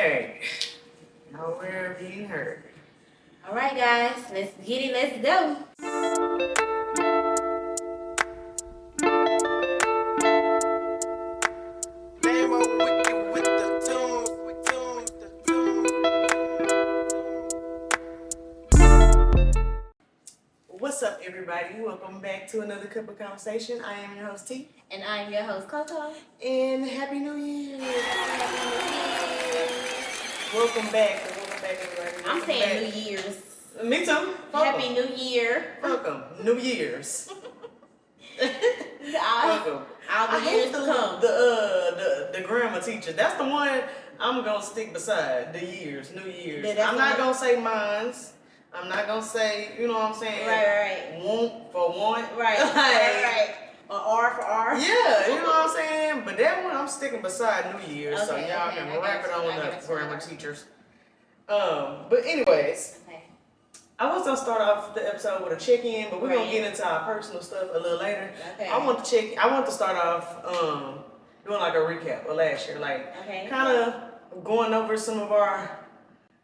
Alright. Nowhere being heard. Alright guys, let's get it, let's go. What's up, everybody? Welcome back to another cup of conversation. I am your host T. And I'm your host Coco. And Happy New Year! Welcome back, everybody. I'm saying New Year's. Me too. Happy New Year. Welcome, New Year's. Welcome. All the years to come. The grammar teacher. That's the one I'm gonna stick beside. The years, New Year's. Yeah, I'm not gonna say mines. I'm not gonna say, you know what I'm saying? Right. Want for want. Right. Or R for R. Yeah, you know what I'm saying? But that one I'm sticking beside New Year's, so y'all can wrap it on the grammar teachers. But anyways, I was gonna start off the episode with a check-in, but we're gonna get into our personal stuff a little later. Okay. I want to start off doing like a recap of last year, like kind of going over some of our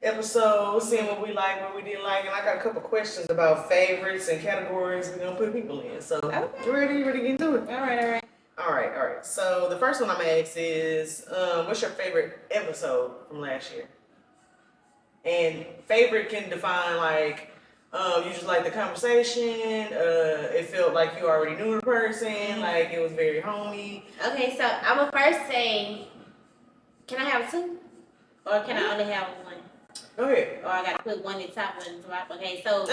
episodes, seeing what we like, what we didn't like, and I got a couple questions about favorites and categories we're gonna put people in. So you ready to get into it? All right. So the first one I'm gonna ask is, what's your favorite episode from last year? And favorite can define like, you just like the conversation, it felt like you already knew the person, like it was very homey. Okay, so I will first say, can I have two? Or can I only have one? Go ahead. Or I gotta put one in the top, one in the bottom. Okay, so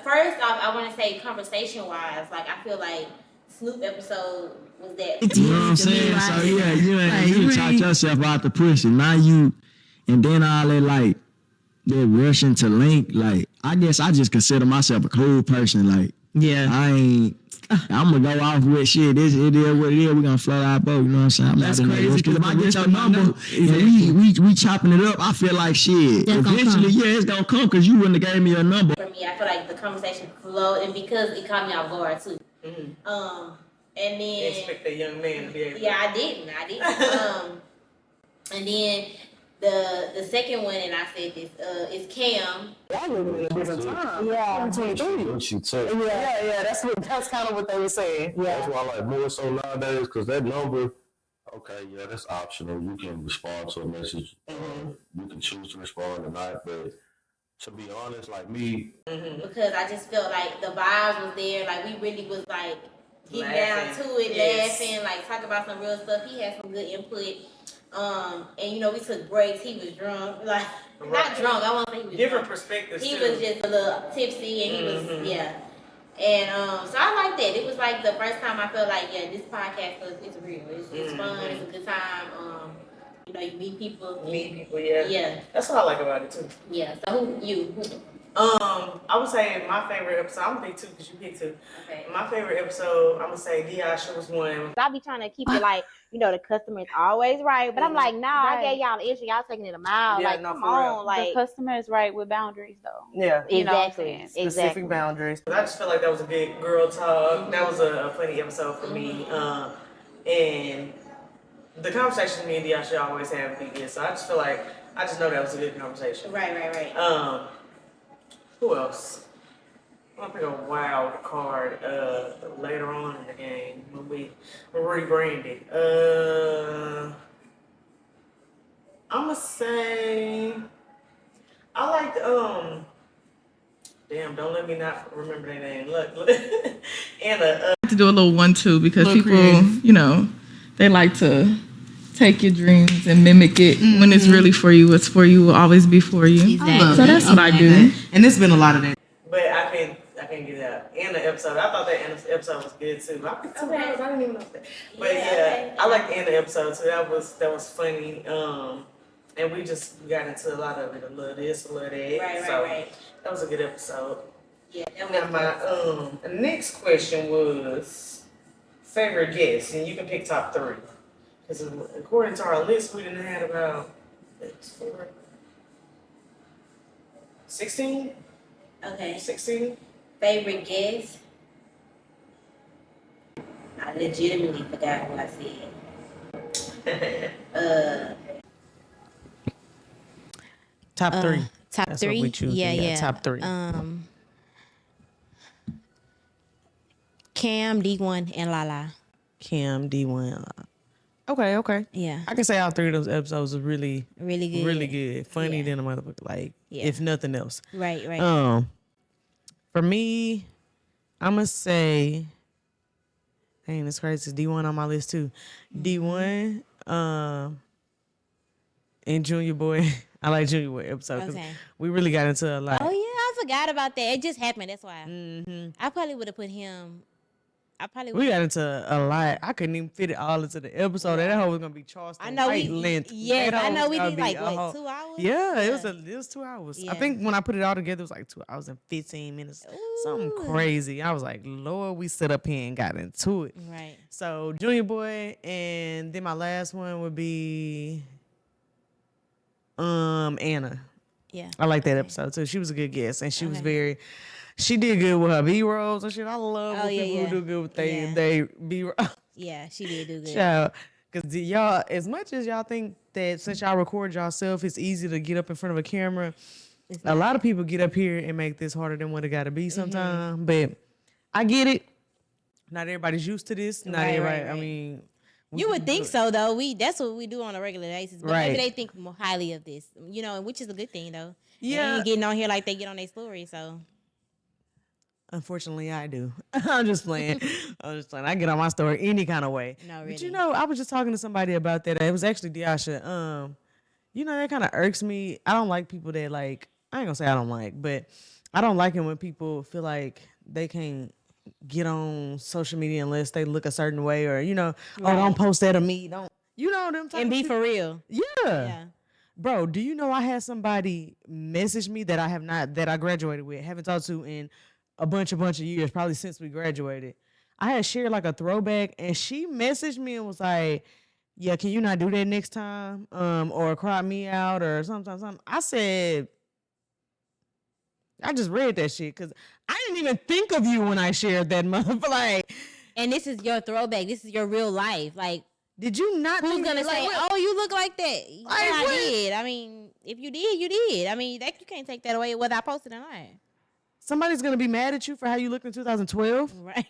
first off, I want to say conversation-wise, like I feel like Snoop episode was that. You know what I'm saying? So yeah, you taught yourself out the pussy. Now you, and then all that like that rushing to link. Like I guess I just consider myself a cool person. Like I'm gonna go off with shit. It is what it is. We're gonna float our boat. You know what I'm saying? I'm That's not crazy. Because if I get your number and we chopping it up, I feel like shit. Eventually, it's gonna come because you wouldn't have gave me your number. For me, I feel like the conversation flowed, and because it caught me off guard too. And then You expect a young man to be able to. Yeah, I didn't. And then the second one, and I said this, is Cam. That living in a different time. Yeah. 23. What you take? Yeah. That's kind of what they were saying. Yeah. That's why I like more so nowadays, because that number, okay, yeah, that's optional. You can respond to a message. You can choose to respond or not. But to be honest, like me, Because I just felt like the vibe was there. Like we really was like getting down to it, laughing, like talking about some real stuff. He had some good input. And you know, we took breaks. He was drunk, like not drunk. I won't say he was different drunk. perspectives. He was just a little tipsy, and he was And so I liked that. It was like the first time I felt like this podcast is real. It's fun. It's a good time. You know, you meet people. Yeah. That's what I like about it too. Yeah. So who? I would say my favorite episode. I'm gonna pick two because you picked two. Okay. My favorite episode, I'm gonna say Diasha was one. I be trying to keep it like, you know, the customer is always right. But I'm like, I gave y'all the issue. Y'all taking it a mile. Yeah, like, no, come for real. on. Like, The customer is right with boundaries, though. Yeah. you know what I'm Exactly. saying? Specific boundaries. I just feel like that was a good girl talk. That was a funny episode for me. And the conversation me and Diasha always have been good. So I just feel like I just know that was a good conversation. Right. Who else? I'm gonna pick a wild card later on in the game when we rebrand it. I'm gonna say I liked damn, don't let me not remember their name. Look. Anna. To do a little 1-2 because Little people, creative. you know, they like to take your dreams and mimic it when it's really for you. What's for you will always be for you. Exactly. So that's what I do. And there's been a lot of that. But I can't get it out. And the episode, I thought that episode was good too. I picked 2 hours, I didn't even know that. But I liked the end of the episode too. That was funny. And we got into a lot of it, a little this, a little that. Right. That was a good episode. Yeah. Now my next question was favorite guest, and you can pick top 3. Because according to our list, we didn't have about 16. Okay. 16. Favorite guest? I legitimately forgot what I said. Top three. Top That's three. What we choose. Yeah. Top three. Cam, D1, and Lala. Cam, D1. Okay. Yeah. I can say all three of those episodes are really Really good. Funny than a motherfucker. Like, Yeah. if nothing else. Right. For me, I'm going to say, dang, it's crazy. It's D1 on my list too. D1, and Junior Boy. I like Junior Boy episode because we really got into a lot. Oh, yeah. I forgot about that. It just happened. That's why. Mm-hmm. I probably would have put him. We got into a lot. I couldn't even fit it all into the episode. That whole was gonna be Charleston. I know length. Yes, I know we did like 2 hours. Yeah, it was 2 hours. Yeah. I think when I put it all together, it was like 2 hours and 15 minutes. Ooh. Something crazy. I was like, Lord, we sit up here and got into it. Right. So Junior Boy, and then my last one would be Anna. Yeah. I like that episode too. She was a good guest, and she was she did good with her B-rolls and shit. I love when people do good with they B-rolls. Yeah, she did do good. Child, because y'all, as much as y'all think that since y'all record yourself, it's easy to get up in front of a camera, a lot of people get up here and make this harder than what it got to be sometimes. Mm-hmm. But I get it. Not everybody's used to this. Not everybody. Right. I mean, you would think so, though. That's what we do on a regular basis. But maybe they think more highly of this, which is a good thing, though. Yeah. And getting on here like they get on their story, so. Unfortunately, I do. I'm just playing. I get on my story any kind of way. No, really. But I was just talking to somebody about that. It was actually Diasha. That kind of irks me. I don't like people that like. I ain't gonna say I don't like, but I don't like it when people feel like they can't get on social media unless they look a certain way, or don't post that of me. Don't them type and be for real. Yeah. Bro, do you know I had somebody message me that I graduated with, haven't talked to in a bunch of years, probably since we graduated. I had shared like a throwback, and she messaged me and was like, yeah, can you not do that next time? Or crop me out or something. I said, I just read that shit because I didn't even think of you when I shared that motherfucker. Like, and this is your throwback. This is your real life. Like, did you not? Who's gonna say, "Oh, you look like that"? Like, yeah, I did. I mean, if you did, you did. I mean, you can't take that away whether I posted or not. Somebody's gonna be mad at you for how you looked in 2012, right?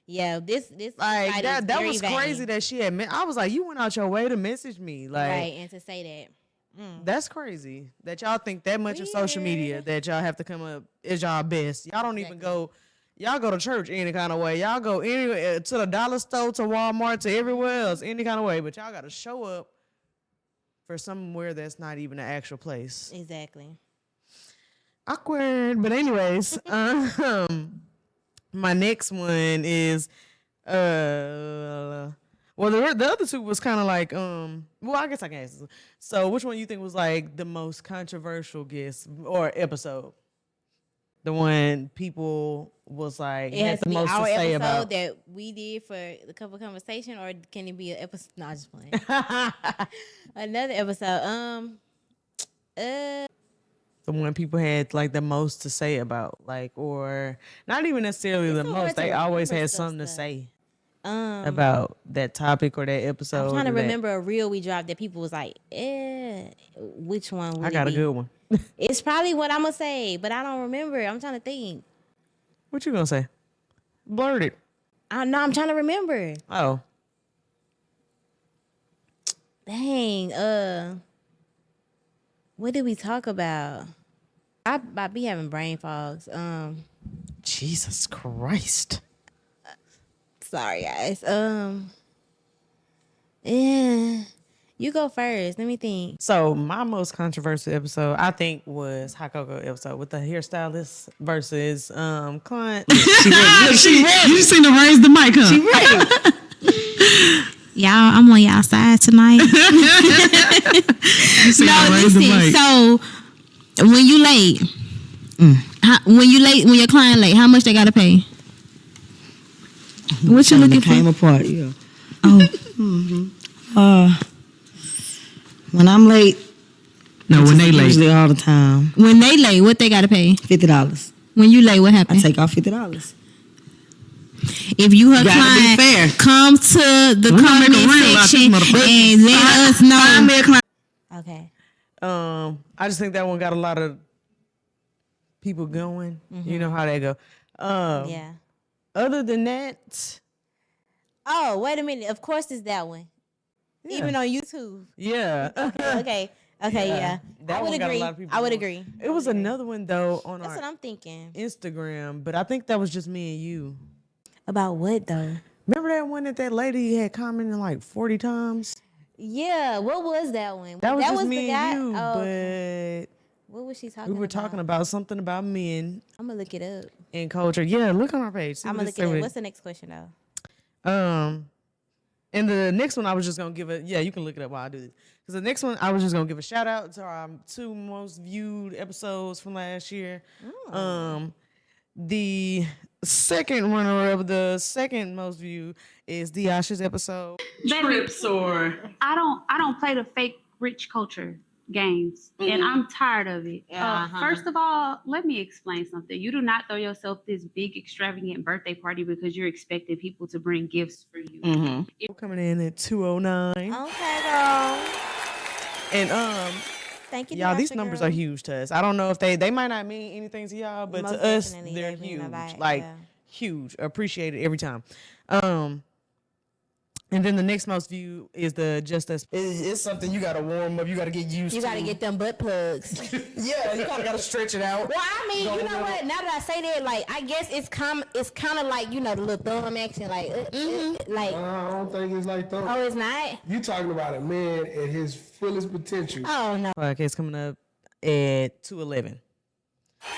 Yeah, this like that was crazy that she had. I was like, you went out your way to message me, like, right, and to say that. That's crazy that y'all think that much of social media that y'all have to come up is y'all best. Y'all don't even go. Y'all go to church any kind of way. Y'all go anywhere to the dollar store, to Walmart, to everywhere else, any kind of way. But y'all got to show up for somewhere that's not even an actual place. Exactly. Awkward. But anyways, my next one is the other two was kind of like I guess I can ask this. So which one you think was like the most controversial guest or episode? The one people was like it has had the most our to say episode about that we did for the couple conversation, or can it be an episode? No, I'm just playing. Another episode. The one people had like the most to say about, like, or not even necessarily the most. They always had something to say about that topic or that episode. I'm trying to remember a reel we dropped that people was like, which one would I got a good one. It's probably what I'm gonna say, but I don't remember. I'm trying to think. What you gonna say? Blurt it. No, I'm trying to remember. Oh. Dang. What did we talk about? I be having brain fogs. Jesus Christ. Sorry, guys. Yeah. You go first. Let me think. So my most controversial episode, I think, was Hot Coco episode with the hairstylist versus client. She ready. She ready. You seen her raise the mic, huh? She ready. Y'all, I'm on y'all side tonight. Listen. So when you late, when your client late, how much they gotta pay? What you looking for? Came apart, yeah. Oh. When I'm late. No, when they late. Usually all the time. When they late, what they gotta pay? $50. When you late, what happens? I take off $50. If you her client, come to the comment section and let us know. Okay. I just think that one got a lot of people going. You know how they go. Yeah. Other than that, Oh, wait a minute. Of course, it's that one. yeah. Even on YouTube. Yeah. Okay. Yeah. That I would one got a agree. lot of people I would going. agree. It was another one though on That's our what I'm thinking. Instagram, but I think that was just me and you. About what though? Remember that one that lady had commented like 40 times? Yeah. What was that one? That was just the me guy? and you, Oh, but what was she talking about? we were talking about something about men I'm gonna look it up. and culture. Yeah, look on our page. I'm gonna look it up. What's the next question though? And the next one I was just gonna give it. Yeah, you can look it up while I do this. Because the next one I was just gonna give a shout out to our 2 most viewed episodes from last year. The second runner of the second most viewed is Diasha's episode. Trips or I don't play the fake rich culture games, and I'm tired of it. First of all, let me explain something. You do not throw yourself this big extravagant birthday party because you're expecting people to bring gifts for you. We're coming in at 209. Okay, girl. And Thank you, y'all, these Diasha, numbers girl. are huge to us. I don't know if they might not mean anything to y'all, but Most to us, definitely, they're they mean a huge. lot, Like yeah. huge. Appreciate it every time. And then the next most view is the Just Us. It's something you gotta warm up. You gotta get used to. You gotta get them butt plugs. Yeah, you kinda gotta stretch it out. Well, I mean, you know what? Now that I say that, like, I guess it's kind of like, you know, the little thumb action, like, like. I don't think it's like that. Oh, it's not. You talking about a man at his fullest potential. Oh no. Podcast coming up at 211.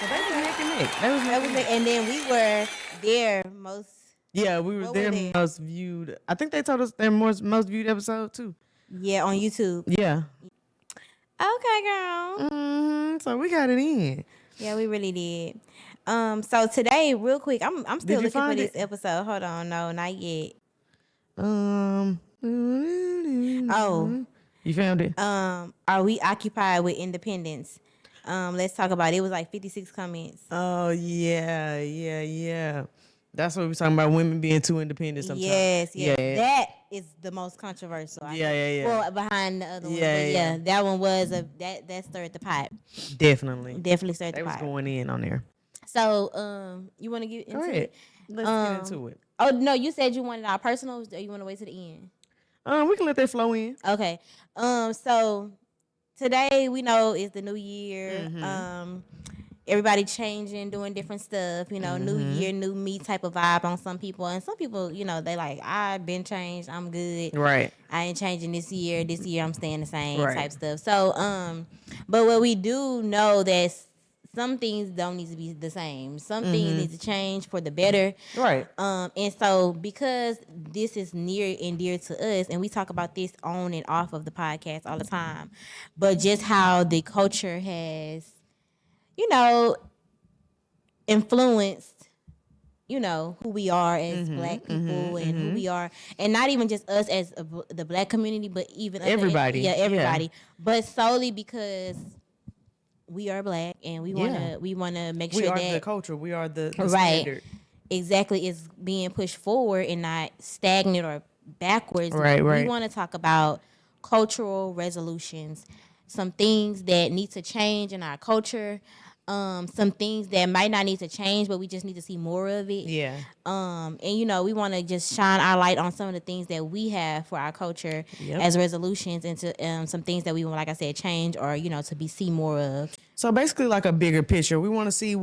So they was neck and neck. That was and then we were their most. Yeah, we were What their were they? most viewed. I think they told us their most viewed episode too. Yeah, on YouTube. Yeah. Okay, girl. So we got it in. Yeah, we really did. So today, real quick, I'm still you looking for find this it? episode. Hold on, no, not yet. Oh, you found it? Are we occupied with independence? Let's talk about it. It was like 56 comments. Oh yeah. That's what we're talking about. Women being too independent sometimes. Yes. Yeah. That is the most controversial. Yeah. Well, behind the other one. Yeah, But yeah. that one was that stirred the pot. Definitely Stirred they the was pot. going in on there. So, you want to get into Go ahead. it? Let's get into it. Oh no, you said you wanted our personals, or you want to wait to the end? We can let that flow in. Okay. So today we know is the new year. Everybody changing, doing different stuff. You know, new year, new me type of vibe on some people, and some people, you know, they like, I've been changed. I'm good. Right. I ain't changing this year. This year I'm staying the same Right. type stuff. So, but what we do know that some things don't need to be the same. Some things need to change for the better. Right. And so because this is near and dear to us, and we talk about this on and off of the podcast all the time, but just how the culture has, you know, influenced, you know, who we are as Black people and who we are, and not even just us as the Black community, but even Everybody. everybody. Yeah. But solely because we are Black and we wanna make sure We are that the culture. We are the right standard. exactly is being pushed forward and not stagnant or backwards. Right. We want to talk about cultural resolutions, some things that need to change in our culture. Some things that might not need to change, but we just need to see more of it. Yeah. And you know, we want to just shine our light on some of the things that we have for our culture as resolutions, into some things that we want, like I said, change or you know to see more of. So basically, like a bigger picture. We want to see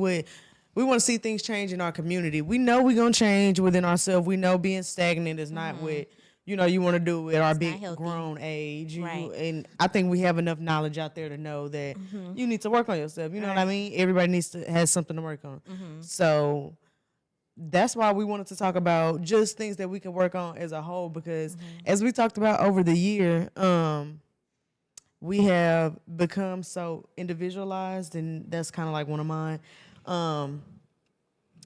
things change in our community. We know we're gonna change within ourselves. We know being stagnant is not what you want to do at our big healthy. grown age. Right. And I think we have enough knowledge out there to know that you need to work on yourself. You know what I mean? Everybody has something to work on. So that's why we wanted to talk about just things that we can work on as a whole, because as we talked about over the year, we have become so individualized, and that's kind of like one of mine.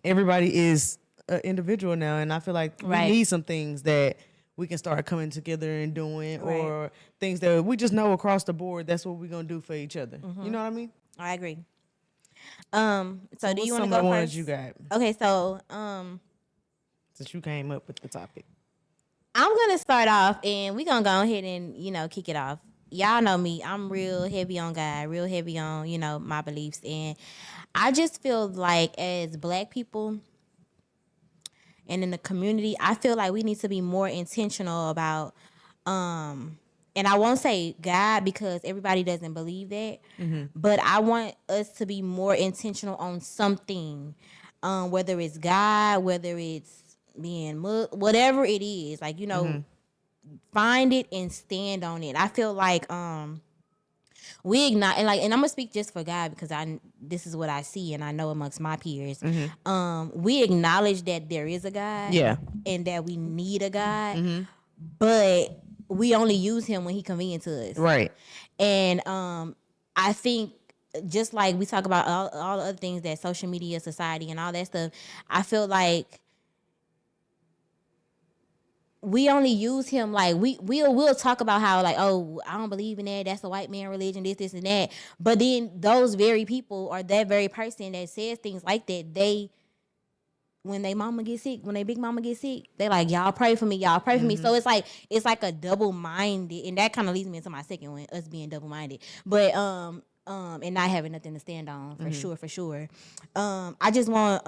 Everybody is an individual now, and I feel like we need some things that we can start coming together and doing, or things that we just know across the board. That's what we're gonna do for each other. You know what I mean? I agree. So do you want to some go of the first? ones you got? Okay, so Since you came up with the topic. I'm gonna start off, and we're gonna go ahead and kick it off. y'all know me. I'm real heavy on God, real heavy on, you know, my beliefs. And I just feel like as Black people and in the community, I feel like we need to be more intentional about, and I won't say God because everybody doesn't believe that, but I want us to be more intentional on something, whether it's God, whether it's being whatever it is, like, you know, find it and stand on it. I feel like we ignite, and I'm gonna speak just for God because this is what I see and I know amongst my peers. We acknowledge that there is a God, and that we need a God, but we only use him when he convenient to us, Right. And I think just like we talk about all the other things that social media, society, and all that stuff, I feel like we only use him like we'll talk about how like, oh, I don't believe in that, that's a white man religion, this and that, but then those very people or that very person that says things like that, when they mama get sick, when they big mama get sick, they like, y'all pray for me, y'all pray for me. So it's like a double-minded, and that kind of leads me into my second one, us being double-minded, but and not having nothing to stand on for sure. I just want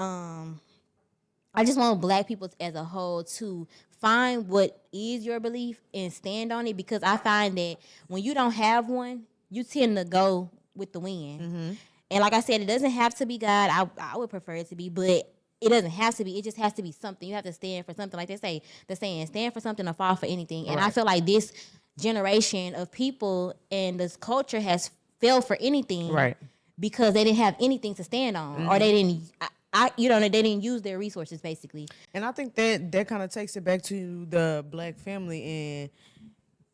Black people as a whole to find what is your belief and stand on it, because I find that when you don't have one, you tend to go with the wind. And like I said, it doesn't have to be God. I would prefer it to be, but it doesn't have to be. It just has to be something. You have to stand for something. Like they say, the saying, stand for something or fall for anything. And I feel like this generation of people and this culture has failed for anything because they didn't have anything to stand on, or they didn't. They didn't use their resources, basically. And I think that kind of takes it back to the Black family, and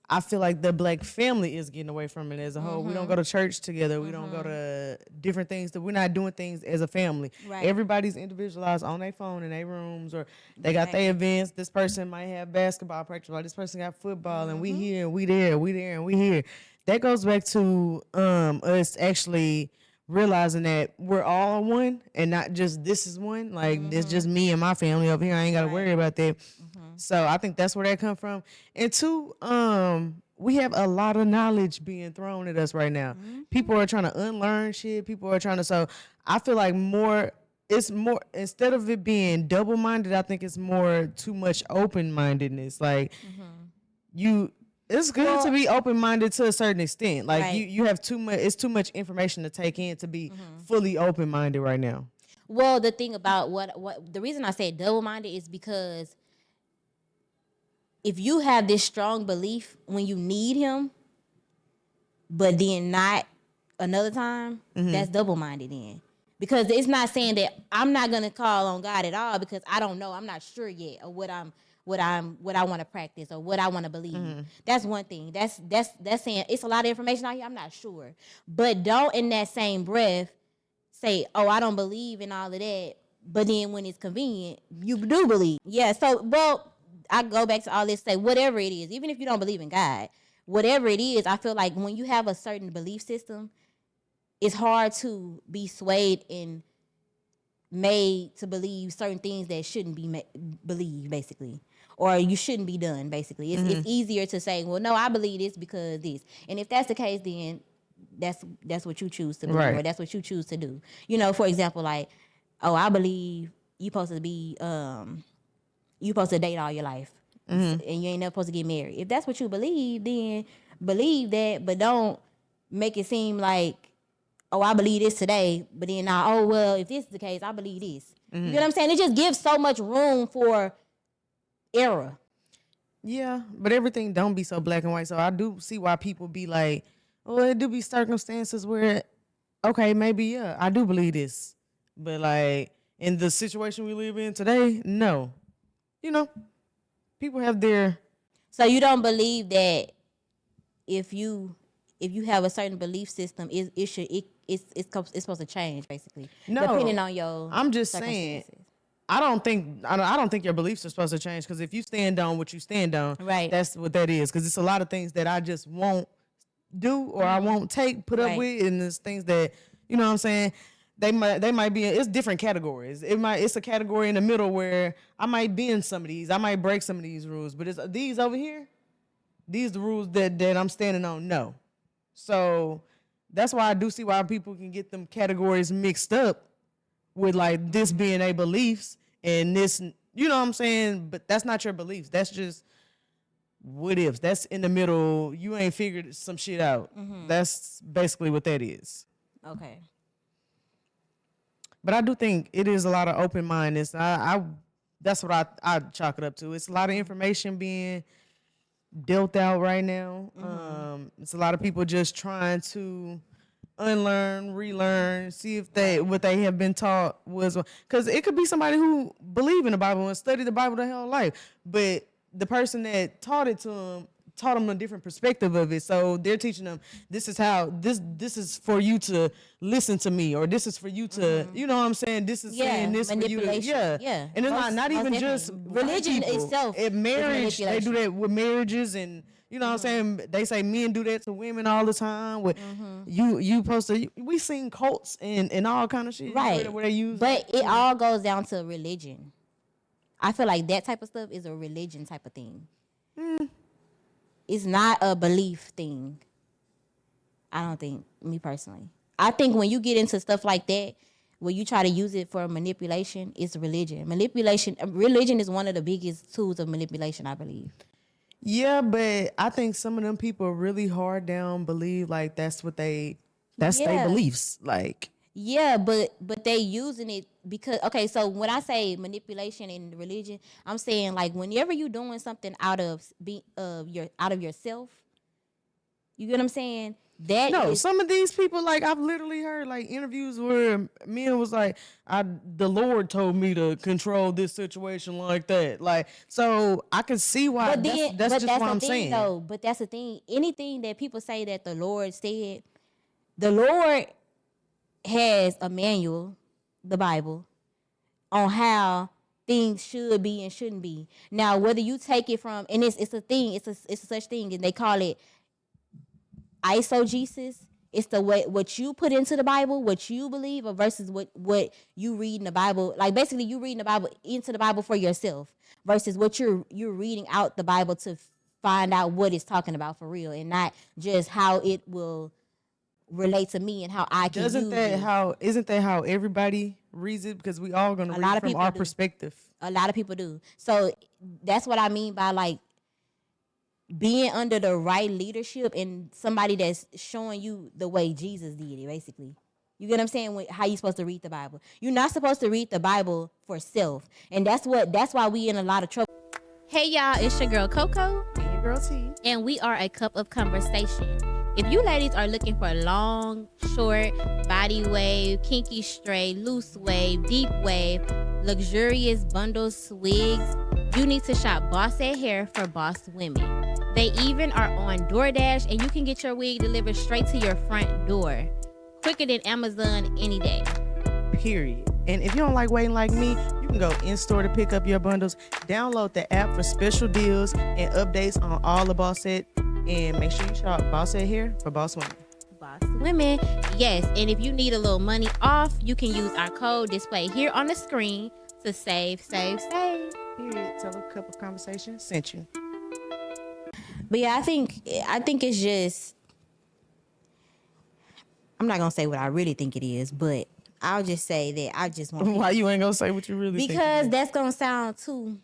I feel like the Black family is getting away from it as a whole. We don't go to church together. We don't go to different things. We're not doing things as a family. Right. Everybody's individualized on their phone in their rooms, or they got their events. This person might have basketball practice, or this person got football, and we here, and we there, we there, and we here. That goes back to us actually realizing that we're all one and not just this is one. Like, it's just me and my family over here. I ain't got to worry about that. So I think that's where that come from. And two, we have a lot of knowledge being thrown at us right now. People are trying to unlearn shit. People are trying to, so I feel like it's more, instead of it being double-minded, I think it's more too much open-mindedness. Like, it's good to be open-minded to a certain extent. Like, you have too much, it's too much information to take in to be fully open-minded right now. Well, the thing about what the reason I say double-minded is because if you have this strong belief when you need him, but then not another time, that's double-minded then. Because it's not saying that I'm not gonna call on God at all because I don't know, I'm not sure yet of what I want to practice or what I want to believe. That's one thing. That's saying it's a lot of information out here, I'm not sure. But don't in that same breath say, oh, I don't believe in all of that, but then when it's convenient, you do believe. Yeah, so, well, I go back to all this, say whatever it is, even if you don't believe in God, whatever it is, I feel like when you have a certain belief system, it's hard to be swayed and made to believe certain things that shouldn't be believed, basically. Or you shouldn't be done, basically. It's easier to say, well, no, I believe this because this. And if that's the case, then that's what you choose to believe, or that's what you choose to do. You know, for example, like, oh, I believe you supposed to be, you supposed to date all your life, and you ain't never supposed to get married. If that's what you believe, then believe that, but don't make it seem like, oh, I believe this today, but then now, oh, well, if this is the case, I believe this. You know what I'm saying? It just gives so much room for error. Yeah, but everything don't be so black and white. So I do see why people be like, oh, it do be circumstances where, okay, maybe, yeah, I do believe this. But like, in the situation we live in today, no. You know, people have their... So you don't believe that if you have a certain belief system, it's supposed to change, basically. No, depending on your... I'm just saying, I don't think your beliefs are supposed to change, because if you stand on what you stand on, that's what that is. Because it's a lot of things that I just won't do, or I won't put up with, and there's things that, you know what I'm saying, they might be, it's different categories. It's a category in the middle where I might bend some of these, I might break some of these rules, but it's these over here, these the rules that I'm standing on. No. So that's why I do see why people can get them categories mixed up with like this being a beliefs and this, you know what I'm saying? But that's not your beliefs. That's just what ifs. That's in the middle. You ain't figured some shit out. That's basically what that is. Okay. But I do think it is a lot of open mindedness. I that's what I chalk it up to. It's a lot of information being dealt out right now. It's a lot of people just trying to unlearn, relearn, see if what they have been taught was, because it could be somebody who believe in the Bible and studied the Bible their whole life, but the person that taught it to them taught them a different perspective of it. So they're teaching them this is how this is for you to listen to me, or this is for you to, you know what I'm saying? This is saying this for you to, yeah. And it's not even definitely. just Religion itself. At marriage, they do that with marriages, and you know what I'm saying? They say men do that to women all the time. With you supposed to. We seen cults and all kind of shit, right? Where they use, but it all goes down to religion. I feel like that type of stuff is a religion type of thing. It's not a belief thing. I don't think, me personally. I think when you get into stuff like that, where you try to use it for manipulation, it's religion. Religion is one of the biggest tools of manipulation, I believe. Yeah, but I think some of them people really hard down believe like that's their beliefs. Like, yeah, but they using it because, okay, so when I say manipulation in religion, I'm saying like whenever you doing something out of yourself, you get what I'm saying? Some of these people, like I've literally heard like interviews where men was like, the Lord told me to control this situation like that. Like, so I can see why. That's just what I'm saying. Though, but that's the thing. Anything that people say that the Lord said, the Lord has a manual, the Bible, on how things should be and shouldn't be. Now, whether you take it from, and it's a thing, it's a such thing, and they call it eisegesis. It's the way what you put into the Bible, what you believe, or versus what you read in the Bible. Like basically, you reading the Bible into the Bible for yourself versus what you're reading out the Bible to find out what it's talking about for real, and not just how it will relate to me and how I can isn't that how everybody reads it? Because we all gonna read from our perspective. A lot of people do. So that's what I mean by like being under the right leadership and somebody that's showing you the way Jesus did it, basically. You get what I'm saying? How you supposed to read the Bible. You're not supposed to read the Bible for self. And that's why we in a lot of trouble. Hey y'all, it's your girl Coco. And your girl T. And we are a cup of conversation. If you ladies are looking for long, short, body wave, kinky straight, loose wave, deep wave, luxurious bundles, wigs, you need to shop Bossette Hair for boss women. They even are on DoorDash, and you can get your wig delivered straight to your front door. Quicker than Amazon any day. Period. And if you don't like waiting like me, you can go in-store to pick up your bundles. Download the app for special deals and updates on all the Bossette. And make sure you shop Bossette Hair for boss women. Boss women, yes. And if you need a little money off, you can use our code displayed here on the screen to save. Period. Tell a couple conversations sent you. But yeah, I think it's just, I'm not gonna say what I really think it is, but I'll just say that I just want. Why you ain't gonna say what you really think? Because that's gonna sound too.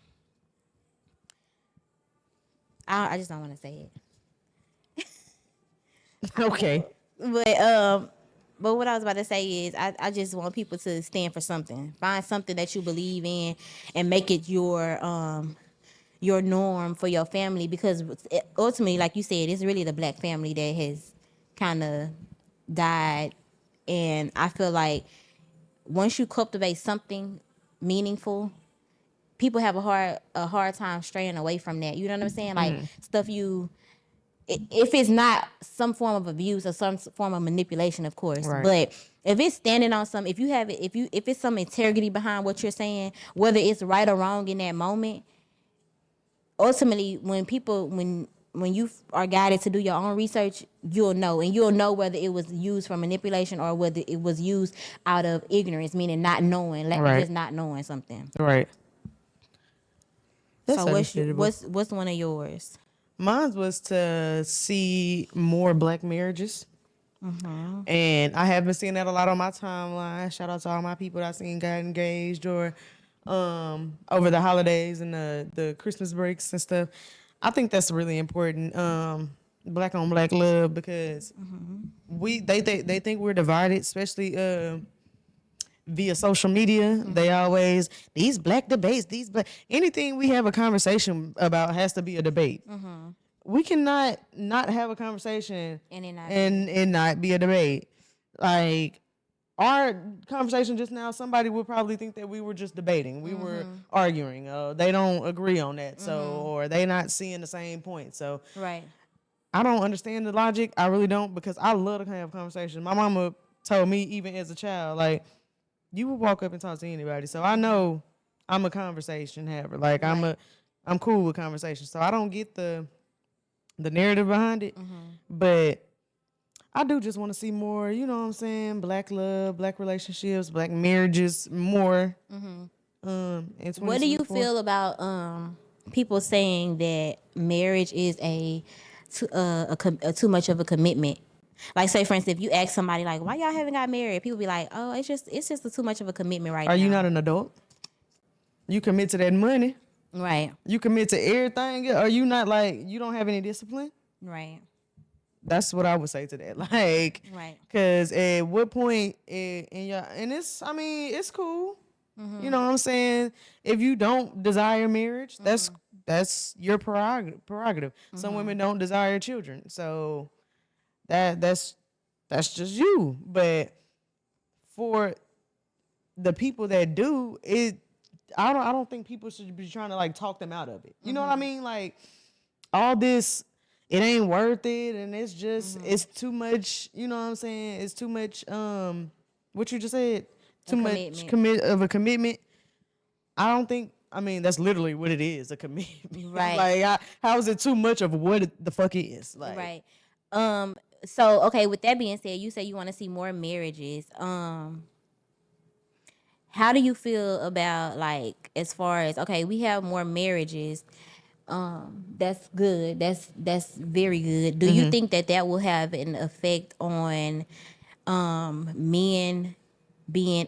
I just don't want to say it. Okay. But what I was about to say is I just want people to stand for something. Find something that you believe in and make it your norm for your family, because ultimately, like you said, it's really the black family that has kind of died. And I feel like once you cultivate something meaningful, people have a hard time straying away from that. You know what I'm saying? Like stuff if it's not some form of abuse or some form of manipulation, of course. Right. But if it's standing on some, if it's some integrity behind what you're saying, whether it's right or wrong in that moment, ultimately when you are guided to do your own research, you'll know whether it was used for manipulation or whether it was used out of ignorance, meaning not knowing, just not knowing something. Right. So what's one of yours? Mine was to see more black marriages. And I have been seeing that a lot on my timeline. Shout out to all my people that I seen got engaged or over the holidays and the Christmas breaks and stuff. I think that's really important. Black on black love, because they think we're divided, especially via social media. They always these black debates, anything we have a conversation about has to be a debate. We cannot not have a conversation and not be a debate. Like our conversation just now, somebody would probably think that we were just debating. We were arguing. They don't agree on that, so or they not seeing the same point. So Right. I don't understand the logic. I really don't, because I love to have conversations. My mama told me even as a child, like, you would walk up and talk to anybody. So I know I'm a conversation haver. Like I'm cool with conversation. So I don't get the narrative behind it. But I do just want to see more, you know what I'm saying, black love, black relationships, black marriages, more. What do you feel about people saying that marriage is too much of a commitment? Like, say for instance, if you ask somebody like, "Why y'all haven't got married?" People be like, "Oh, it's just too much of a commitment right now." Are you not an adult? You commit to that money. Right. You commit to everything. Are you not, like, you don't have any discipline? Right. That's what I would say to that. Like, Right. because at what point and it's, I mean, it's cool. You know what I'm saying? If you don't desire marriage, that's your prerogative. Some women don't desire children, so that's just you. But for the people that do it, I don't think people should be trying to, like, talk them out of it. You know what I mean? Like, all this, it ain't worth it, and it's just it's too much. You know what I'm saying? It's too much. What you just said? Too much commitment. I don't think. I mean, that's literally what it is, a commitment. Right. Like, how is it too much of what it the fuck is? Like, Right. So okay, with that being said, you say you want to see more marriages. How do you feel about, like, as far as, okay, we have more marriages. That's good. That's very good. Do you think that will have an effect on men being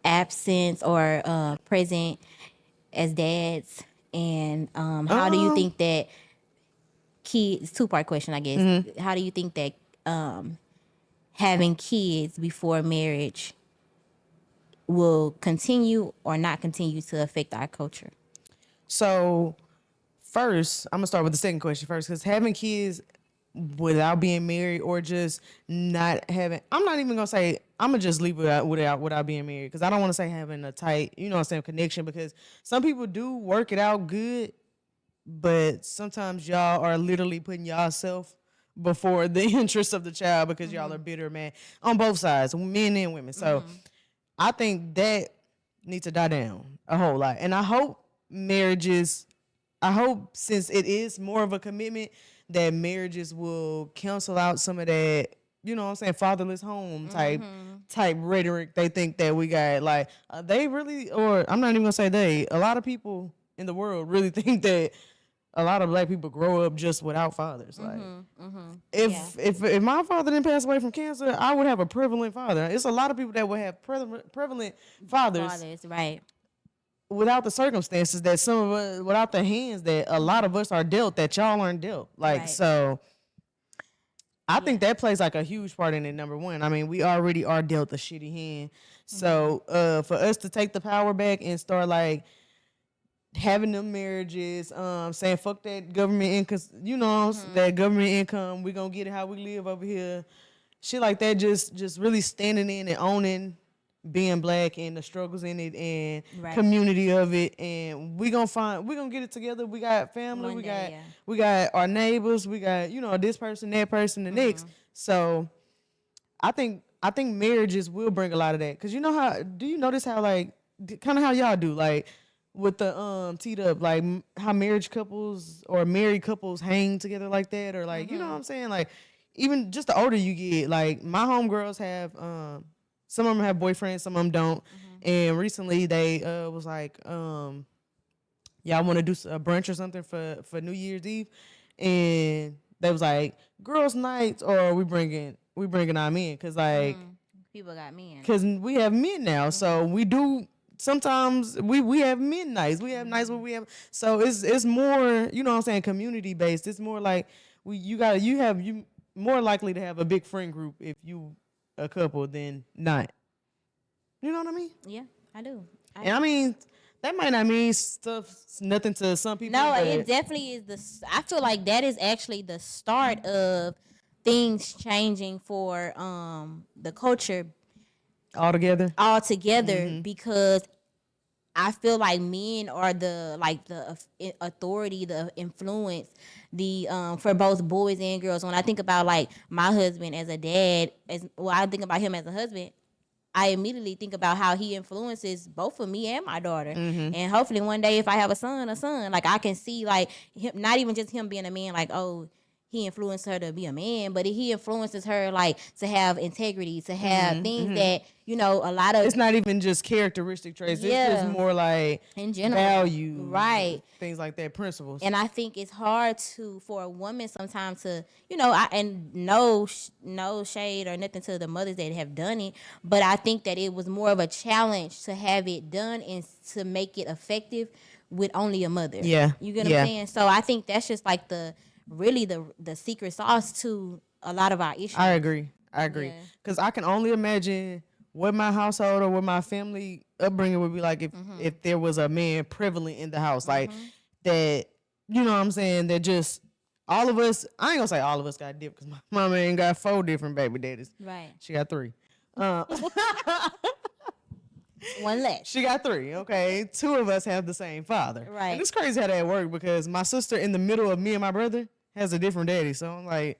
absent or present as dads? And how do you think that kids, two-part question, I guess. How do you think that having kids before marriage will continue or not continue to affect our culture? So first, I'm gonna start with the second question first, because having kids without being married or just not having, I'm not even gonna say, I'm gonna just leave it without being married, because I don't want to say having a tight, you know what I'm saying, connection, because some people do work it out good, but sometimes y'all are literally putting yourself before the interests of the child, because y'all are bitter, man, on both sides, men and women. So I think that needs to die down a whole lot. And I hope since it is more of a commitment, that marriages will cancel out some of that, you know what I'm saying, fatherless home type rhetoric they think that we got. Like, they really, or I'm not even gonna say they, a lot of people in the world really think that a lot of black people grow up just without fathers. Like, if my father didn't pass away from cancer, I would have a prevalent father. It's a lot of people that would have prevalent fathers, right, without the circumstances that some of us, without the hands that a lot of us are dealt, that y'all aren't dealt. Like, Right. So I think that plays like a huge part in it. Number one, I mean, we already are dealt a shitty hand. So for us to take the power back and start, like, having them marriages, saying fuck that government income, you know, that government income, we gonna get it how we live over here, shit like that, just really standing in and owning being black and the struggles in it and community of it, and we gonna get it together. We got family, we got our neighbors, we got, you know, this person, that person, the next. So I think marriages will bring a lot of that, because you know how, do you notice how, like, kind of how y'all do, like, with the teed up, like, how married couples hang together like that, or like, you know what I'm saying, like, even just the older you get, like, my homegirls have some of them have boyfriends, some of them don't, and recently they was like y'all want to do a brunch or something for New Year's Eve, and they was like, girls' nights, or we bringing our men, because like people got men. Because we have men now, so we do. Sometimes we have men nights. We have nights where we have. So it's more, you know what I'm saying, community based. It's more like you more likely to have a big friend group if you a couple than not. You know what I mean? Yeah, I do. And I mean, that might not mean nothing to some people. No, it definitely is I feel like that is actually the start of things changing for the culture altogether because I feel like men are the authority, the influence, the for both boys and girls. When I think about like my husband as a dad, I think about him as a husband, I immediately think about how he influences both of me and my daughter. And hopefully one day if I have a son, like I can see like him, not even just him being a man, like, oh, he influenced her to be a man, but he influences her like to have integrity, to have things that, you know, a lot of. It's not even just characteristic traits. Yeah. It's just more like in general, value, right? Things like that, principles. And I think it's hard for a woman sometimes to, you know, and no shade or nothing to the mothers that have done it, but I think that it was more of a challenge to have it done and to make it effective with only a mother. Yeah, you get what I'm saying? So I think that's just like the secret sauce to a lot of our issues. I agree. Because I can only imagine what my household or what my family upbringing would be like if there was a man prevalent in the house. Like that, you know what I'm saying? That just all of us, I ain't gonna say all of us got different, because my mama ain't got 4 different baby daddies. Right. She got 3. One less. She got 3, okay? 2 of us have the same father. Right. And it's crazy how that worked, because my sister in the middle of me and my brother has a different daddy. So I'm like,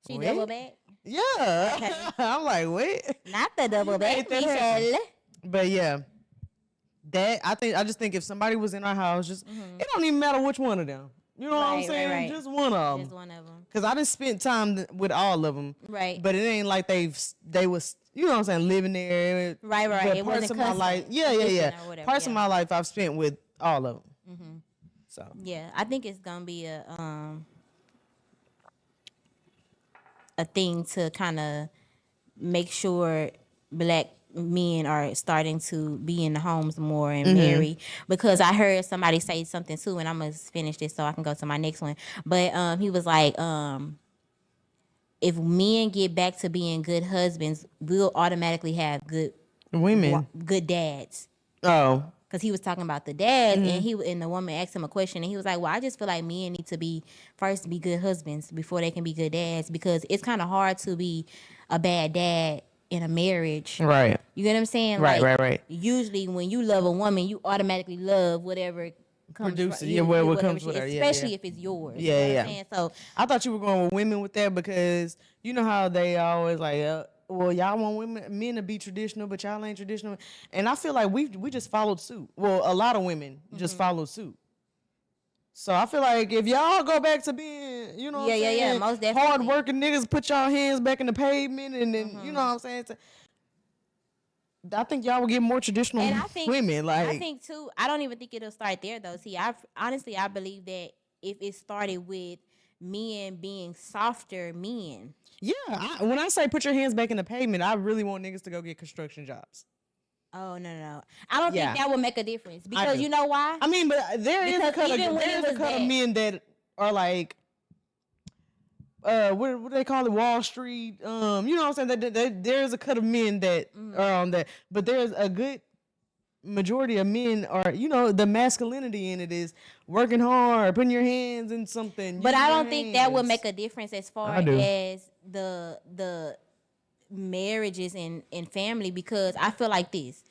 she double back? Yeah. Okay. I'm like, wait. Not the double back, Michelle. But yeah, I just think if somebody was in our house, just it don't even matter which one of them. You know what I'm saying? Right. Just one of them. Just one of them. Because I done spent time with all of them. Right. But it ain't like they was, you know what I'm saying, living there. Right. But It parts wasn't of my life. Yeah. Parts of my life I've spent with all of them. So. Yeah, I think it's gonna be a thing to kind of make sure Black men are starting to be in the homes more and marry, because I heard somebody say something too, and I'm gonna finish this so I can go to my next one. But he was like, if men get back to being good husbands, we'll automatically have good women, good dads. Oh. Because he was talking about the dads, and the woman asked him a question, and he was like, well, I just feel like men need to be good husbands before they can be good dads, because it's kind of hard to be a bad dad in a marriage. Right. You get what I'm saying? Right. Usually when you love a woman, you automatically love whatever comes produces. what comes with her. Especially if it's yours. Yeah, you know what I'm saying? So I thought you were going with women with that, because you know how they always like, well, y'all want men to be traditional, but y'all ain't traditional. And I feel like we just followed suit. Well, a lot of women just followed suit. So I feel like if y'all go back to being, you know what I'm saying? Most definitely. Hard-working niggas, put y'all hands back in the pavement, and then, you know what I'm saying? I think y'all will get more traditional women. Like, I think, too, I don't even think it'll start there, though. See, I believe that if it started with men being softer men. Yeah, when I say put your hands back in the pavement, I really want niggas to go get construction jobs. Oh, no. I don't think that would make a difference, because you know why? I mean, but there is a cut of men that are like, what do they call it? Wall Street. You know what I'm saying? There's a cut of men that are on that, but there's a good majority of men are, you know, the masculinity in it is working hard, putting your hands in something. But I don't think that would make a difference as far as the marriages and family, because I feel like this.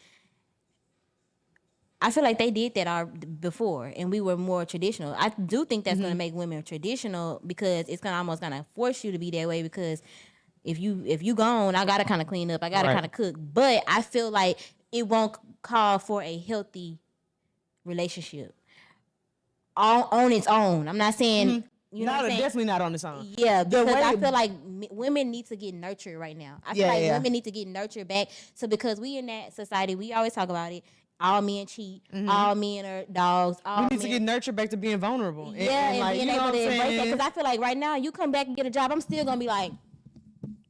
I feel like they did that before, and we were more traditional. I do think that's going to make women traditional, because it's almost going to force you to be that way, because if you gone, I got to kind of clean up, I got to kind of cook. But I feel like it won't call for a healthy relationship on its own. I'm not saying you know what I'm saying? Definitely not on its own. Yeah, because I feel like women need to get nurtured right now. I feel like women need to get nurtured back. So because we in that society, we always talk about it. all men cheat, all men are dogs. All We need to men- get nurtured back to being vulnerable. Yeah, and like, being you know able what to I'm embrace that. saying? Because I feel like right now, you come back and get a job, I'm still gonna be like,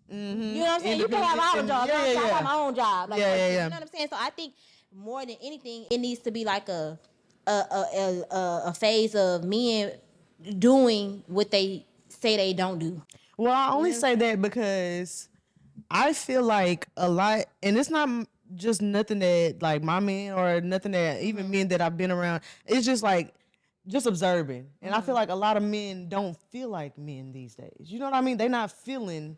you know what I'm saying? You can have our job. Yeah, I yeah. have my own job. Like, Yeah. You know what I'm saying? So I think more than anything, it needs to be like a phase of men doing what they say they don't do. Well, I only say that because I feel like a lot, and it's not just nothing that like my men or nothing that even men that I've been around. It's just like just observing, and I feel like a lot of men don't feel like men these days. You know what I mean? They're not feeling.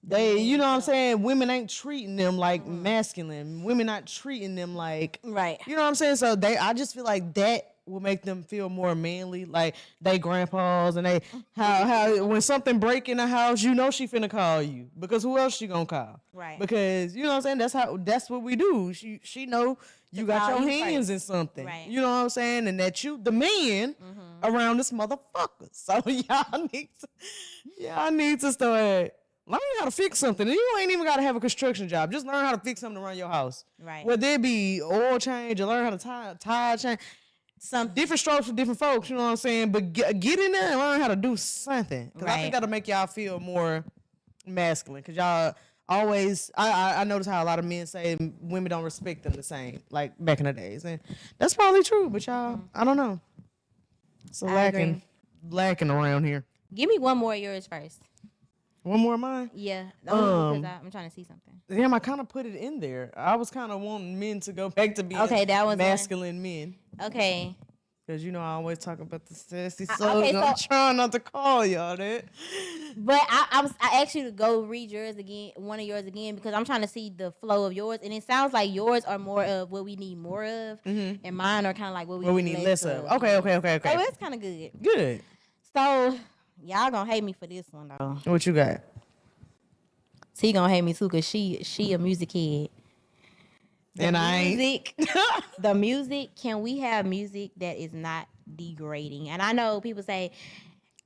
You know what I'm saying? Women ain't treating them like masculine. Women not treating them like Right. You know what I'm saying? So I just feel like that will make them feel more manly, like they grandpas and they how when something break in the house, you know she finna call you because who else she gonna call? Right. Because you know what I'm saying? That's what we do. She know you got call your you hands first. in something. Right. You know what I'm saying? And that you the man around this motherfucker. So y'all need to start learn how to fix something. And you ain't even got to have a construction job. Just learn how to fix something around your house. Right. Whether it be oil change or learn how to tire change. Some different strokes for different folks, you know what I'm saying? But get in there and learn how to do something. Because I think that'll make y'all feel more masculine. Because y'all always, I notice how a lot of men say women don't respect them the same, like back in the days. And that's probably true, but y'all, I don't know. So lacking around here. Give me one more of yours first. One more of mine? Yeah. Because I'm trying to see something. Damn, I kind of put it in there. I was kind of wanting men to go back to being that was masculine men. Okay. Because, you know, I always talk about the sassy souls. okay, I'm so- trying not to call y'all that. But I asked you to go read yours again, one of yours again, because I'm trying to see the flow of yours. And it sounds like yours are more of what we need more of. And mine are kind of like what we need less of. Okay. So it's kind of good. Good. So y'all gonna hate me for this one, though. What you got? T gonna hate me too, because she a music head. And I ain't. The music, can we have music that is not degrading? And I know people say,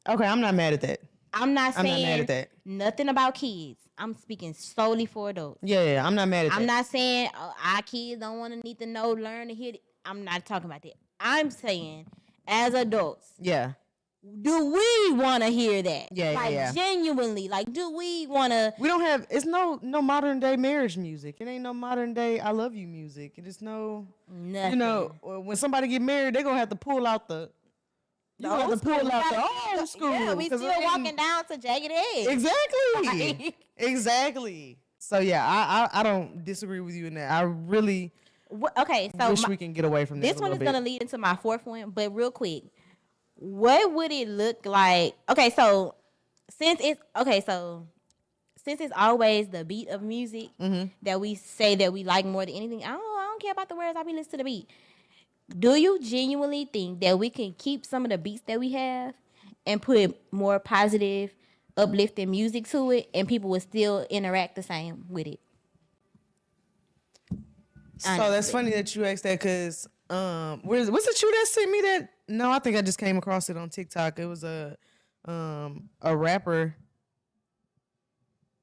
okay, I'm not mad at that. I'm not I'm not saying mad at that. nothing about kids. I'm speaking solely for adults. Yeah, I'm not mad at that. I'm not saying our kids don't want to need to know, learn, to hear it. I'm not talking about that. I'm saying as adults, Yeah. do we want to hear that? Yeah. Genuinely, like, do we want to? We don't have, it's no modern day marriage music. It ain't no modern day I love you music. It is no, Nothing. you know, when somebody get married, they're going to have to pull out the old school. Yeah, we 'cause still it ain't- walking down to Jagged Edge. Exactly. Exactly. So yeah, I don't disagree with you in that. I really Okay, so wish we can get away from this a one is little gonna bit. lead into my fourth one, but real quick, what would it look like? Okay, so since it's always the beat of music that we say that we like more than anything, I don't care about the words. I be listening to the beat. Do you genuinely think that we can keep some of the beats that we have and put more positive, uplifting music to it, and people would still interact the same with it? So that's funny that you asked that because was it you that sent me that? No, I think I just came across it on TikTok. It was a rapper,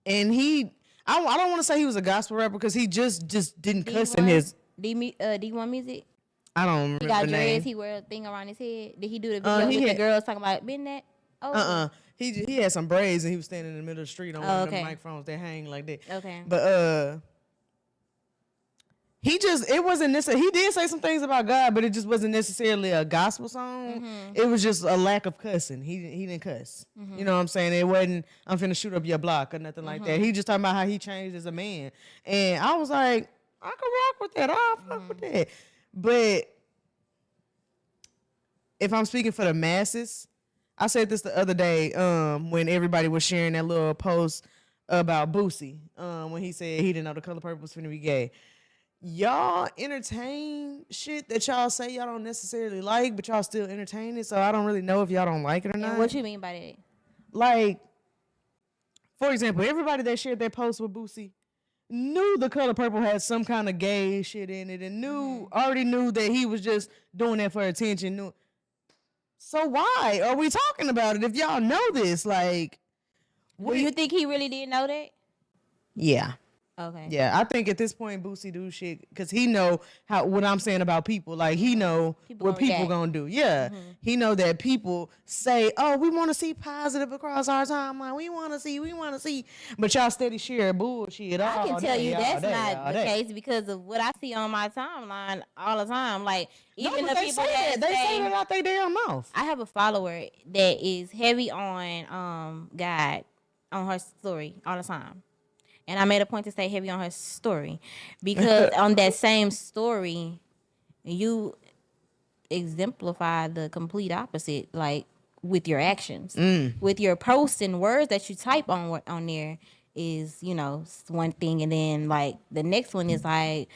and I don't want to say he was a gospel rapper because he just didn't cuss in his D1 music. I don't remember He got the name. dreads. He wear a thing around his head. Did he do the video with the girls talking about been that? Oh, He had some braids and he was standing in the middle of the street on one of them microphones that hang like that. Okay. But it wasn't necessarily, he did say some things about God, but it just wasn't necessarily a gospel song. It was just a lack of cussing. He didn't cuss. You know what I'm saying? It wasn't, I'm finna shoot up your block or nothing like that. He just talking about how he changed as a man. And I was like, I can rock with that. I'll fuck with that. But if I'm speaking for the masses, I said this the other day when everybody was sharing that little post about Boosie when he said he didn't know the color purple was finna be gay. Y'all entertain shit that y'all say y'all don't necessarily like, but y'all still entertain it. So I don't really know if y'all don't like it or not. And what you mean by that? Like, for example, everybody that shared that post with Boosie knew the color purple had some kind of gay shit in it and already knew that he was just doing that for attention. So why are we talking about it if y'all know this? Like, Do you think he really didn't know that? yeah. Okay. Yeah, I think at this point, Boosie do shit because he know what I'm saying about people. Like he know what people gonna do. Yeah, he know that people say, "Oh, we want to see positive across our timeline. We want to see." But y'all steady share bullshit. I can tell you that's not the case. case because of what I see on my timeline all the time. Like even the they people say that they say that out their damn mouth. I have a follower that is heavy on God on her story all the time. And I made a point to stay heavy on her story because on that same story, you exemplify the complete opposite, like with your actions, with your posts and words that you type on there is, you know, one thing, and then like the next one is like,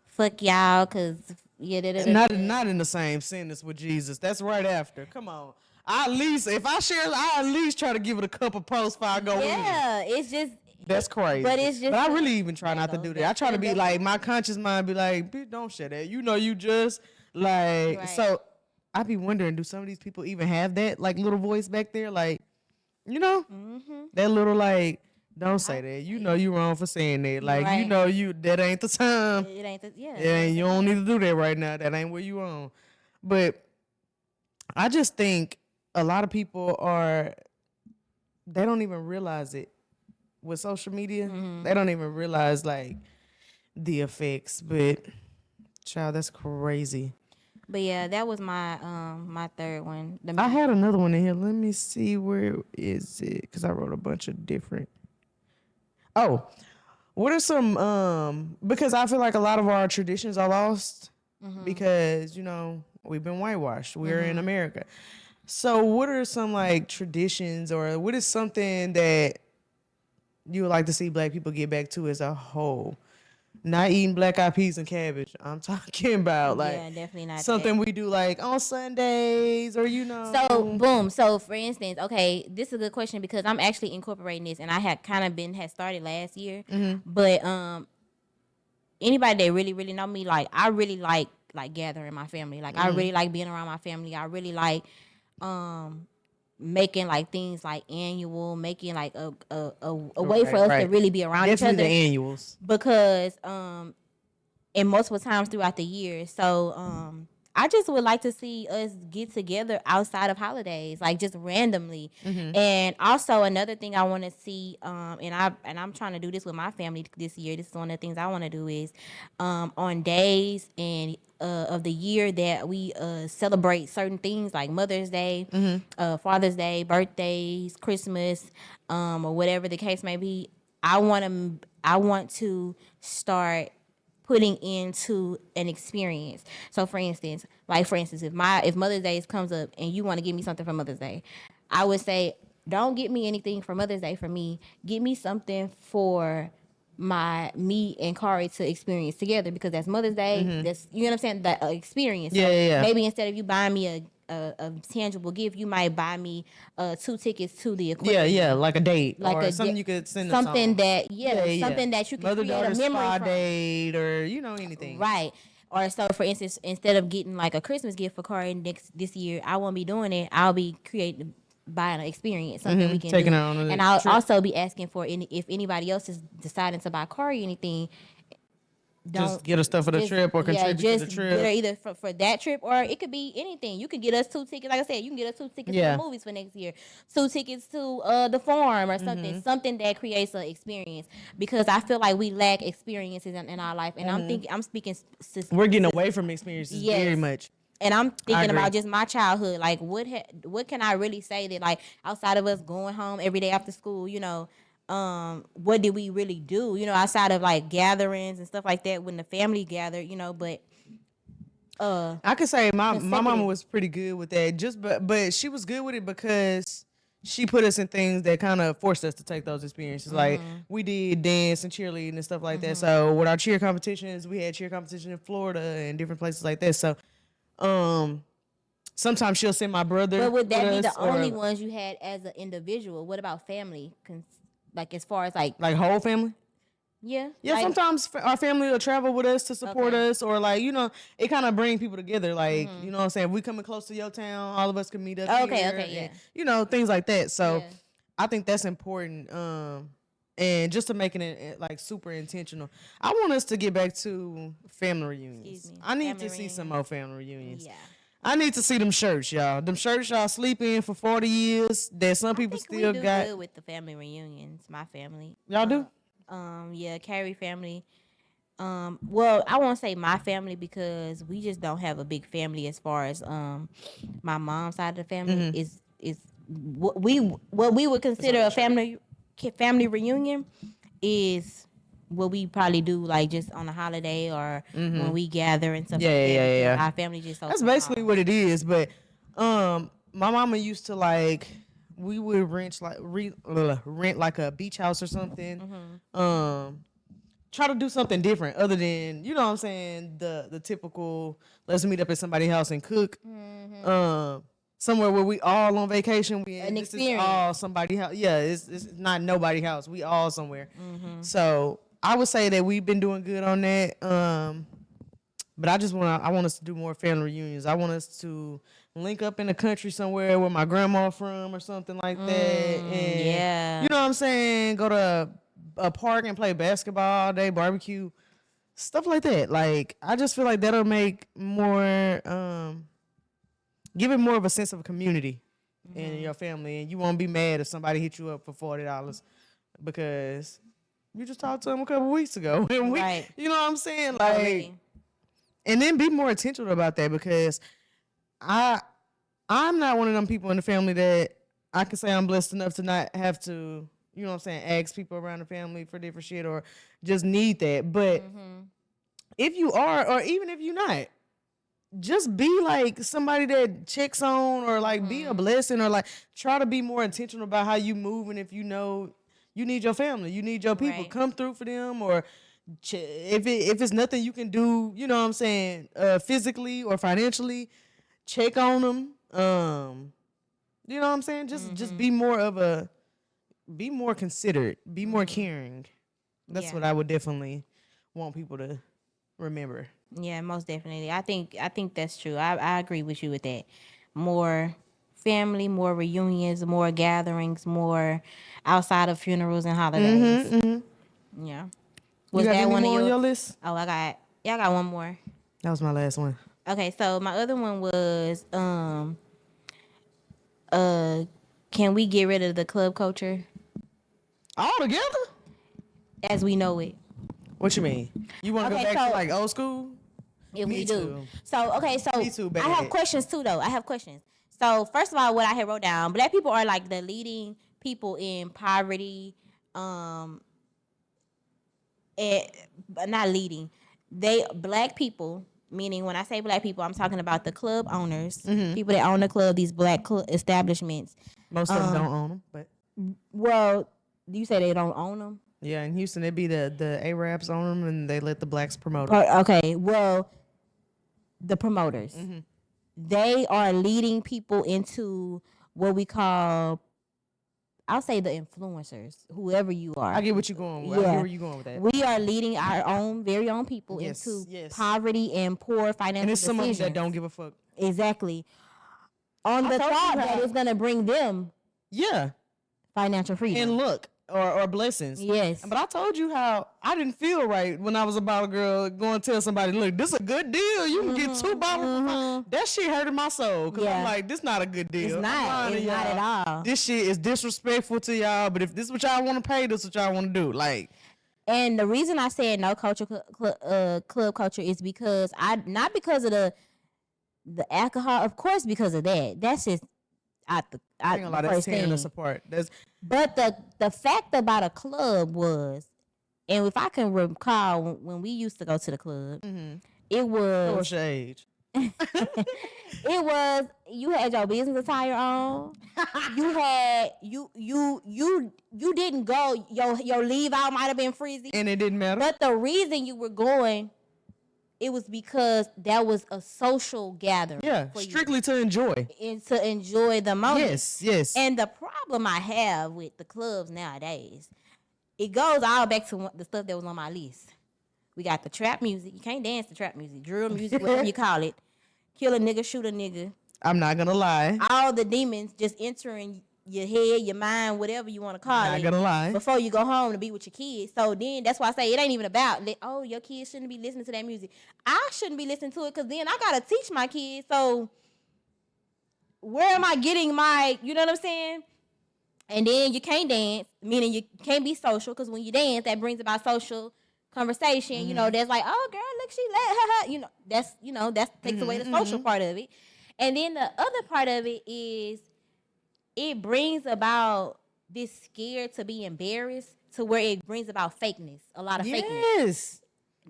fuck y'all, cause Not in the same sentence with Jesus. That's right after. Come on. If I share, I at least try to give it a couple posts before I go in. Yeah, it's just. That's crazy. But it's just. But I really even try not to do that. I try to be like, my conscious mind be like, bitch, don't share that. You know, you just like, so I be wondering, do some of these people even have that like little voice back there? Like, you know, that little like, don't say that. You know you wrong for saying that. Like, you know that ain't the time. It ain't the, yeah. And you don't need to do that right now. That ain't where you on. But I just think a lot of people they don't even realize it with social media. They don't even realize like the effects. But child, that's crazy. But yeah, that was my my third one. I had another one in here. Let me see, where is it? Because I wrote a bunch of different. Oh, what are some because I feel like a lot of our traditions are lost because, you know, we've been whitewashed. We're in America. So what are some like traditions, or what is something that you would like to see Black people get back to as a whole? Not eating black eyed peas and cabbage. I'm talking about like definitely not something we do like on Sundays, or you know. So boom. So for instance, okay, this is a good question because I'm actually incorporating this, and I had kind of had started last year. But anybody that really know me, like I really like gathering my family. Like I really like being around my family. I really like making like things like annual, making like a way for us to really be around each other. Definitely the annuals. Because and multiple times throughout the year. So I just would like to see us get together outside of holidays, like just randomly. And also another thing I want to see, and I'm trying to do this with my family this year. This is one of the things I want to do is on days and of the year that we celebrate certain things like Mother's Day, Father's Day, birthdays, Christmas, or whatever the case may be. I want to start putting into an experience. So for instance, if Mother's Day comes up and you want to give me something for Mother's Day, I would say, don't get me anything for Mother's Day for me. Get me something for me and Kari to experience together, because that's Mother's Day. That's, you know what I'm saying, that experience. So maybe instead of you buying me a tangible gift, you might buy me 2 tickets to the aquarium. Like a date, like or a something you could send something that something that you can create a memory spa from. date, or you know, anything, right? Or so, for instance, instead of getting like a Christmas gift for Kari this year, I won't be doing it. I'll be buying an experience, something we can taking do. her on a and I'll trip. also be asking for if anybody else is deciding to buy Kari anything. Just get her stuff for the trip, or contribute to the trip. Get her either for that trip, or it could be anything. You could get us 2 tickets. Like I said, you can get us 2 tickets to the movies for next year, 2 tickets to the farm, or something that creates an experience. Because I feel like we lack experiences in our life, and I'm speaking. We're getting away from experiences very much. And I'm thinking about just my childhood. Like, what can I really say that, like, outside of us going home every day after school, you know, what did we really do? You know, outside of like gatherings and stuff like that when the family gathered, you know, but I could say my mama was pretty good with that. But she was good with it because she put us in things that kind of forced us to take those experiences. Like we did dance and cheerleading and stuff like that. So with our cheer competitions, we had cheer competition in Florida and different places like that. So sometimes she'll send my brother. But would that be the only ones you had as an individual? What about family? Like as far as like whole family? Yeah. Yeah, like, sometimes our family will travel with us to support us, or like, you know, it kind of bring people together. Like, you know what I'm saying? If we coming close to your town, all of us can meet up here. Okay, yeah. And, you know, things like that. So I think that's important. And just to making it like super intentional, I want us to get back to family reunions. I need to see some more family reunions. Yeah. I need to see them shirts, y'all. Them shirts y'all sleep in for 40 years that some people still we do got. Good with the family reunions. My family. Y'all do? Yeah, Carrie family. Well, I won't say my family because we just don't have a big family as far as my mom's side of the family is what we would consider a family reunion is what we probably do like just on a holiday or when we gather and stuff like that. Yeah. Our family just That's basically what it is. But my mama used to like we would rent like a beach house or something. Try to do something different other than, you know what I'm saying, the typical let's meet up at somebody's house and cook. Somewhere where we all on vacation. This is all somebody's house. Yeah, it's not nobody's house. We all somewhere. So I would say that we've been doing good on that. But I want us to do more family reunions. I want us to link up in the country somewhere where my grandma from or something like that. And you know what I'm saying? Go to a park and play basketball all day, barbecue, stuff like that. Like I just feel like that'll make more give it more of a sense of a community in your family, and you won't be mad if somebody hit you up for $40 because you just talked to them a couple weeks ago. And right. You know what I'm saying? Like, and then be more intentional about that because I'm not one of them people in the family that I can say I'm blessed enough to not have to, you know what I'm saying, ask people around the family for different shit or just need that. But if you are, or even if you're not, just be like somebody that checks on or like be a blessing or like try to be more intentional about how you move. And if you know you need your family, you need your people, come through for them, or if it's nothing you can do, you know what I'm saying, physically or financially, check on them. You know what I'm saying? Just be more considerate, be more caring. That's what I would definitely want people to remember. Yeah, most definitely. I think that's true. I agree with you with that. More family, more reunions, more gatherings, more outside of funerals and holidays. Yeah. Was that one on your list? Oh, I got one more. That was my last one. Okay, so my other one was can we get rid of the club culture altogether as we know it? What you mean? You want to go back to like old school? If we do. So, okay, so me too, I have questions too, though. I have questions. So, first of all, what I had wrote down, Black people are like the leading people in poverty, but not leading. Black people, meaning when I say Black people, I'm talking about the club owners, people that own the club, these Black establishments. Most of them don't own them, but. Well, you say they don't own them? Yeah, in Houston, it'd be the Arabs own them, and they let the blacks promote them. Okay, well, the promoters, they are leading people into what we call, I'll say the influencers, whoever you are. I get what you're going with. I get where you're going with that. We are leading our very own people into poverty and poor financial and it's some decisions. of them that don't give a fuck. Exactly. On the thought that it's going to bring them financial freedom. And look. Or blessings. Yes. But I told you how I didn't feel right when I was a bottle girl going to tell somebody, look, this is a good deal. You can get 2 bottles. That shit hurted my soul. Because I'm like, this not a good deal. It's not. It's not at all. This shit is disrespectful to y'all. But if this is what y'all want to pay, this is what y'all want to do. Like. And the reason I said no culture, club culture is because not because of the alcohol, of course, because of that. That's just the first thing. Us apart. But the fact about a club was, and if I can recall when we used to go to the club, it was. What's your age? It was you had your business attire on. You had you didn't go. Your leave out might have been freezy, and it didn't matter. But the reason you were going, it was because that was a social gathering. Yeah, strictly to enjoy. And to enjoy the moment. Yes. And the problem I have with the clubs nowadays, it goes all back to the stuff that was on my list. We got the trap music. You can't dance to trap music. Drill music, whatever you call it. Kill a nigga, shoot a nigga. I'm not going to lie. All the demons just entering your head, your mind, whatever you want to call it. Not gonna lie. Before you go home to be with your kids. So then that's why I say it ain't even about your kids shouldn't be listening to that music. I shouldn't be listening to it because then I gotta teach my kids. So where am I getting my, you know what I'm saying? And then you can't dance, meaning you can't be social because when you dance, that brings about social conversation. Mm-hmm. You know, that's like, oh girl, look, she let her. That takes away the social part of it. And then the other part of it is it brings about this scared to be embarrassed to where it brings about fakeness, a lot of fakeness.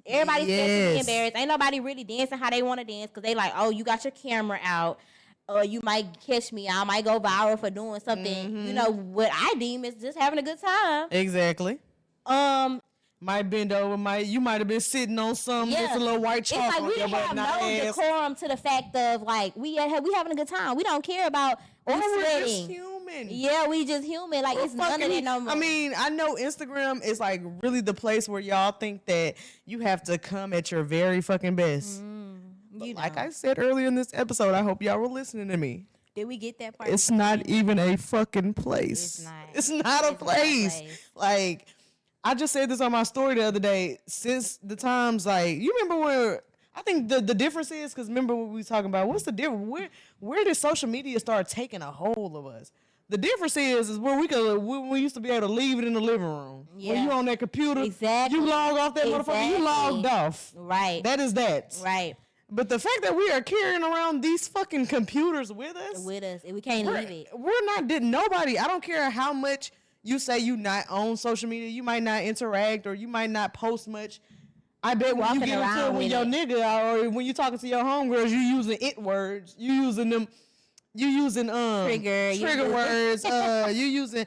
Everybody's scared to be embarrassed. Ain't nobody really dancing how they want to dance because they like, oh, you got your camera out. Or you might catch me. I might go viral for doing something. You know, what I deem is just having a good time. Exactly. Might bend over, you might have been sitting on something, just a little white chalk. It's like we have no decorum to the fact of like we having a good time. We don't care about we're sweating. just human. Yeah, we just human. Like it's none of that no more. I mean, I know Instagram is like really the place where y'all think that you have to come at your very fucking best. But like I said earlier in this episode, I hope y'all were listening to me. Did we get that part? It's not even a fucking place. It's not a place. Like, I just said this on my story the other day. Since the times, like, you remember where, I think the difference is, because remember what we were talking about, what's the difference? Where did social media start taking a hold of us? The difference is where we used to be able to leave it in the living room. Yeah. When you on that computer, you log off that motherfucker, you logged off. Right. That is that. Right. But the fact that we are carrying around these fucking computers with us, and we can't leave it. We're not, nobody, I don't care how much you say you not on social media, you might not interact or you might not post much. I bet when you get into it with your nigga or when you talking to your homegirls, you using it words, you using trigger words, you using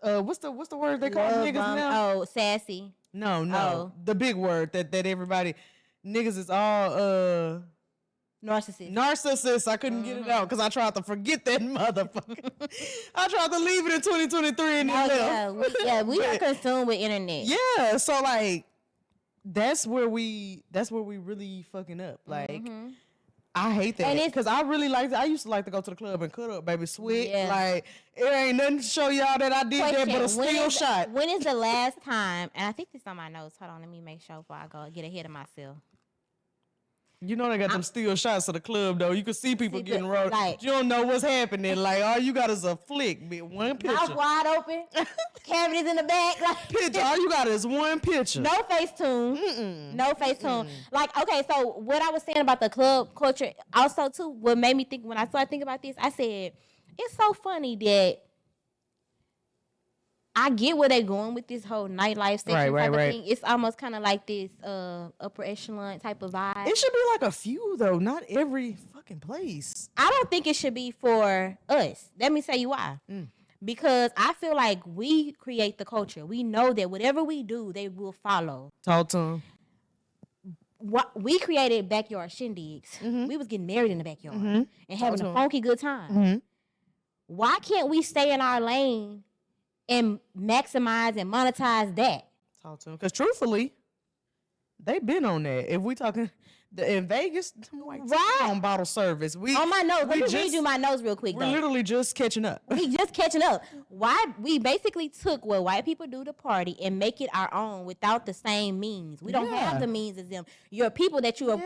what's the word they call niggas now? Oh, sassy. No, the big word that everybody. Niggas is all narcissists. I couldn't get it out because I tried to forget that motherfucker. I tried to leave it in 2023 and we are consumed with internet. Yeah, so like that's where we really fucking up. Like I hate that because I really like. I used to like to go to the club and cut up, baby, sweat. Yeah. Like it ain't nothing to show y'all that I did that, but a still shot. When is the last time? And I think this on my notes. Hold on, let me make sure before I go get ahead of myself. You know they got them still shots of the club though. You can see people getting rolled. Like, you don't know what's happening. Like all you got is a flick, one picture. Mouth wide open, cavities in the back. Like picture. All you got is one picture. No Facetune. No Facetune. Like okay, so what I was saying about the club culture, also too, what made me think when I started thinking about this, I said it's so funny that I get where they're going with this whole nightlife section type of thing. It's almost kind of like this upper echelon type of vibe. It should be like a few though, not every fucking place. I don't think it should be for us. Let me tell you why. Because I feel like we create the culture. We know that whatever we do, they will follow. Talk to them. What we created backyard shindigs. We was getting married in the backyard and having a funky good time. Why can't we stay in our lane and maximize and monetize that? Talk to them. Because truthfully, they've been on that. If we talking in Vegas, on bottle service. On my notes. Let me read you my notes real quick. We're literally just catching up. We just catching up. Why we basically took what white people do to party and make it our own without the same means. We don't have the means as them. Your people that you are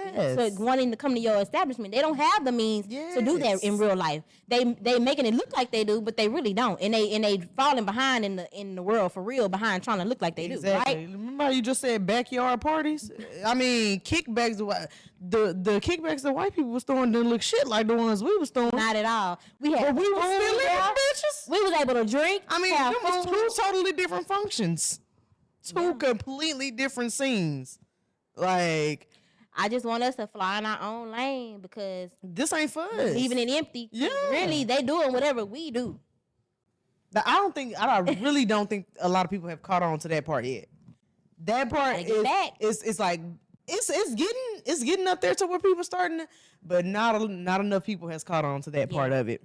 wanting to come to your establishment, they don't have the means to do that in real life. They making it look like they do, but they really don't. And they falling behind in the world for real, behind trying to look like they do. Right? Remember how you just said backyard parties? I mean, kickbacks. The kickbacks that white people was throwing didn't look shit like the ones we was throwing. Not at all. We had. But we was still in bitches. We was able to drink. I mean, it was two totally different functions. Two completely different scenes. Like, I just want us to fly in our own lane because this ain't for us. Leaving it empty. Yeah. Really, they doing whatever we do. I really don't think a lot of people have caught on to that part yet. That part is like it's getting up there to where people starting to, but not enough people has caught on to that part of it.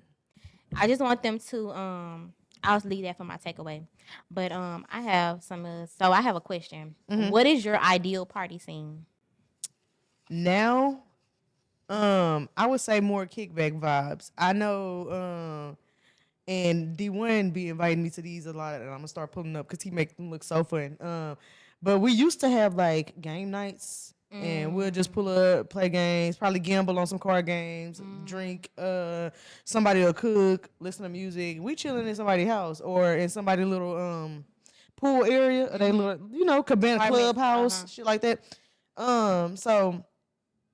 I just want them to I'll leave that for my takeaway. But I have so I have a question. What is your ideal party scene? Now, I would say more kickback vibes. I know And D1 be inviting me to these a lot, and I'm gonna start pulling up because he make them look so fun. But we used to have like game nights, and we'll just pull up, play games, probably gamble on some card games, drink. Somebody will cook, listen to music. We chilling in somebody's house or in somebody's little pool area, or they little cabana clubhouse, shit like that. So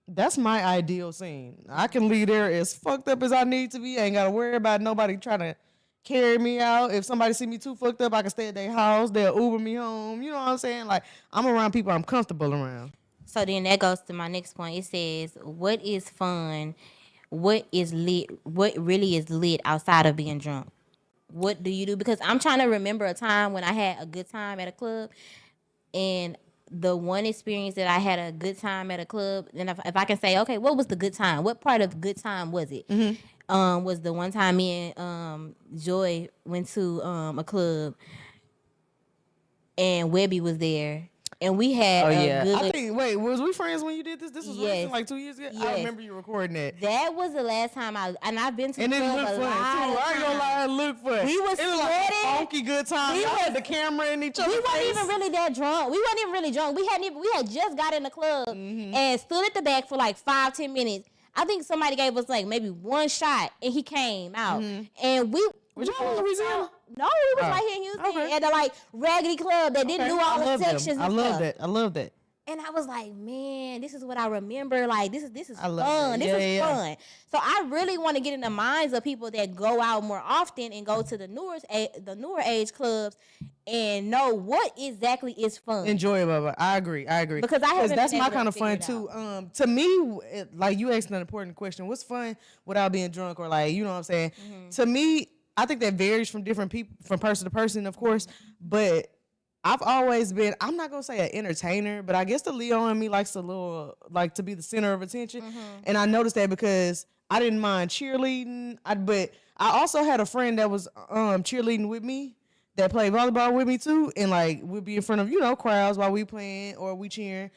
that's my ideal scene. I can leave there as fucked up as I need to be. I ain't gotta worry about nobody trying to carry me out. If somebody see me too fucked up, I can stay at their house. They'll Uber me home. You know what I'm saying? Like, I'm around people I'm comfortable around. So then that goes to my next point. It says, what is fun? What is lit? What really is lit outside of being drunk? What do you do? Because I'm trying to remember a time when I had a good time at a club, and the one experience that I had a good time at a club, and if I can say, okay, what was the good time? What part of the good time was it? Was the one time me and Joy went to a club, and Webby was there, and we had a good. I think. Wait, was we friends when you did this? This was Yes. recent, like 2 years ago. Yes. I remember you recording that. That was the last time I've been to And the it club looked a fun too. lot of I ain't gonna lie, it looked fun. We was it was like a sweating. funky good time. We had the camera in each other's We wasn't face. even really that drunk. We wasn't even really drunk. We had just got in the club and stood at the back for like 5-10 minutes. I think somebody gave us like maybe one shot, and he came out, and we. Was you from Louisiana? No, we was right here in Houston at the like raggedy club that didn't do all the sections. I love that. I love that. And I was like, man, this is what I remember. Like, this is I love fun. that. This is Yeah. fun. So I really want to get in the minds of people that go out more often and go to the newer age clubs and know what exactly is fun. Enjoyable. I agree. Because I haven't that's been my able kind to of fun figure too. To me, like you asked an important question. What's fun without being drunk or like you know what I'm saying? To me, I think that varies from different people, from person to person, of course. But I've always been, I'm not gonna say an entertainer, but I guess the Leo in me likes to be the center of attention. And I noticed that because I didn't mind cheerleading, but I also had a friend that was cheerleading with me that played volleyball with me too, and like we'd be in front of crowds while we playing or we cheering.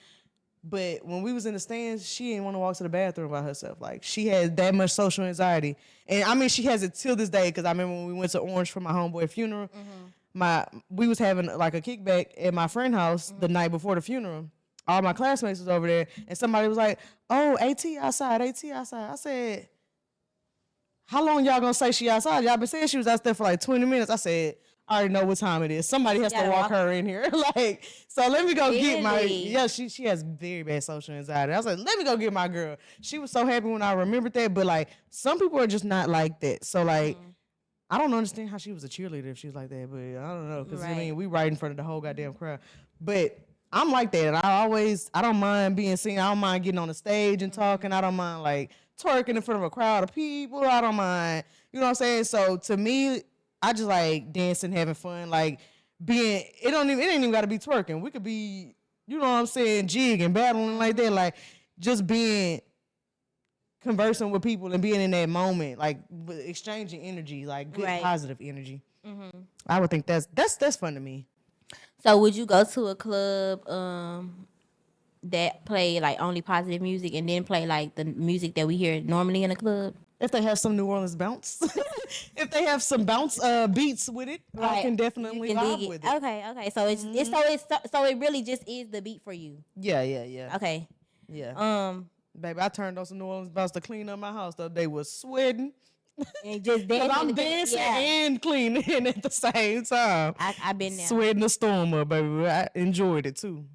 But when we was in the stands, she didn't want to walk to the bathroom by herself. Like, she had that much social anxiety. And, I mean, she has it till this day because I remember when we went to Orange for my homeboy funeral, we was having, like, a kickback at my friend's house the night before the funeral. All my classmates was over there, and somebody was like, oh, AT outside. I said, how long y'all gonna say she outside? Y'all been saying she was out there for, like, 20 minutes. I said, I already know what time it is. Somebody has to walk her in here. Like, so let me go get my, she has very bad social anxiety. I was like, let me go get my girl. She was so happy when I remembered that, but like, some people are just not like that. So like, I don't understand how she was a cheerleader if she was like that, but I don't know. Cause I mean, we right in front of the whole goddamn crowd. But I'm like that. And I don't mind being seen. I don't mind getting on the stage and talking. I don't mind like twerking in front of a crowd of people. I don't mind, you know what I'm saying? So to me, I just like dancing, having fun, like it ain't even gotta be twerking. We could be, you know what I'm saying, jigging, battling like that, like just conversing with people and being in that moment, like exchanging energy, like good positive energy. I would think that's fun to me. So would you go to a club that play like only positive music and then play like the music that we hear normally in a club? If they have some New Orleans bounce, if they have some bounce beats with it, I can definitely vibe with it. Okay. So it really just is the beat for you. Yeah. Okay. Yeah. Baby, I turned on some New Orleans bounce to clean up my house. Though they was sweating. And just dancing. I'm dancing and cleaning at the same time. I've been there. Sweating the storm up, baby. I enjoyed it too.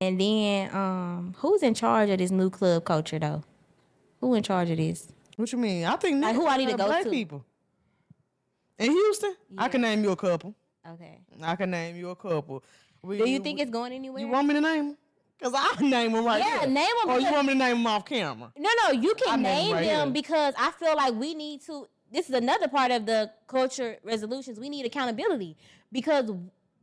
And then, who's in charge of this new club culture though? Who in charge of this? What you mean? I think like who I need to go black to? People. In Houston? Yeah. I can name you a couple. Okay. I can name you a couple. Do you think it's going anywhere? You want me to name them? Because I'll name them right here. Yeah, name them. Or you want me to name them off camera? No, you can name right them here. because I feel like we need to. This is another part of the culture resolutions. We need accountability because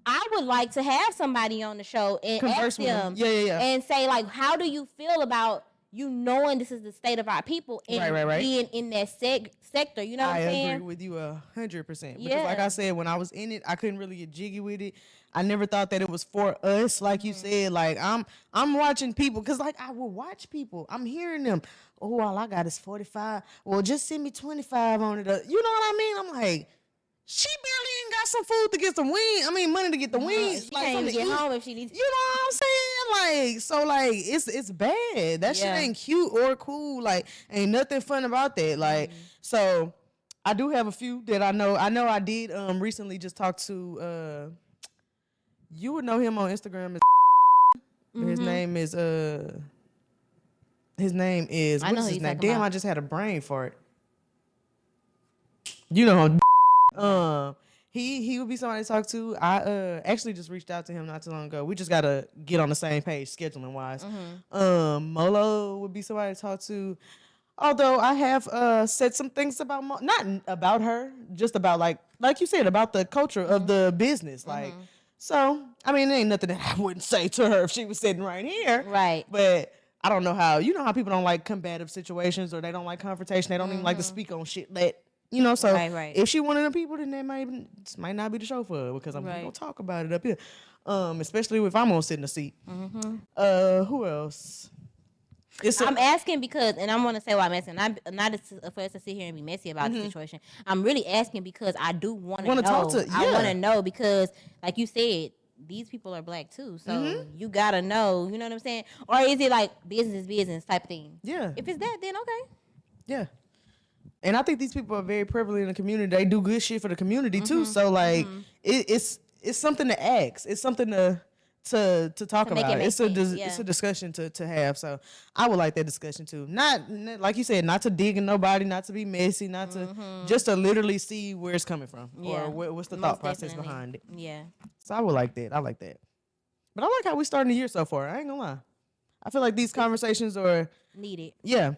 I would like to have somebody on the show and Converse ask with them and say like, how do you feel about you knowing this is the state of our people and being in that sector? You know what I'm saying? I agree with you 100%. Because like I said, when I was in it, I couldn't really get jiggy with it. I never thought that it was for us. Like you said, like I'm watching people because like I will watch people. I'm hearing them. Oh, all I got is 45. Well, just send me 25 on it. You know what I mean? I'm like, She barely even got some food to get some wings. I mean, money to get the wings. She can't even get home if she needs. You know what I'm saying? Like, so like, it's bad. That shit ain't cute or cool. Like, ain't nothing fun about that. Like, so I do have a few that I know. I did recently just talk to. You would know him on Instagram. His name is His name is. What is his name? Damn, I just had a brain for it. You know him. He would be somebody to talk to. I actually just reached out to him not too long ago. We just gotta get on the same page scheduling wise. Molo would be somebody to talk to. Although I have said some things about not about her, just about like you said about the culture of the business. Like, so I mean, there ain't nothing that I wouldn't say to her if she was sitting right here. Right. But I don't know how. You know how people don't like combative situations or they don't like confrontation. They don't even like to speak on shit that. You know, so if she one of the people, then that might not be the show for her because I'm gonna talk about it up here. Especially if I'm gonna sit in the seat. Who else? I'm asking because, and I'm gonna say why I'm asking. Not for us to sit here and be messy about the situation. I'm really asking because I do want to know. Talk to, I want to know because, like you said, these people are black too. So you gotta know. You know what I'm saying? Or is it like business type thing? Yeah. If it's that, then okay. Yeah. And I think these people are very prevalent in the community. They do good shit for the community too. So like, it's something to ask. It's something to talk about. It's a discussion to have. So I would like that discussion too. Not like you said, not to dig in nobody, not to be messy, not to just to literally see where it's coming from or what's the thought process behind it. Yeah. So I would like that. I like that. But I like how we starting the year so far. I ain't gonna lie. I feel like these conversations are needed. Yeah.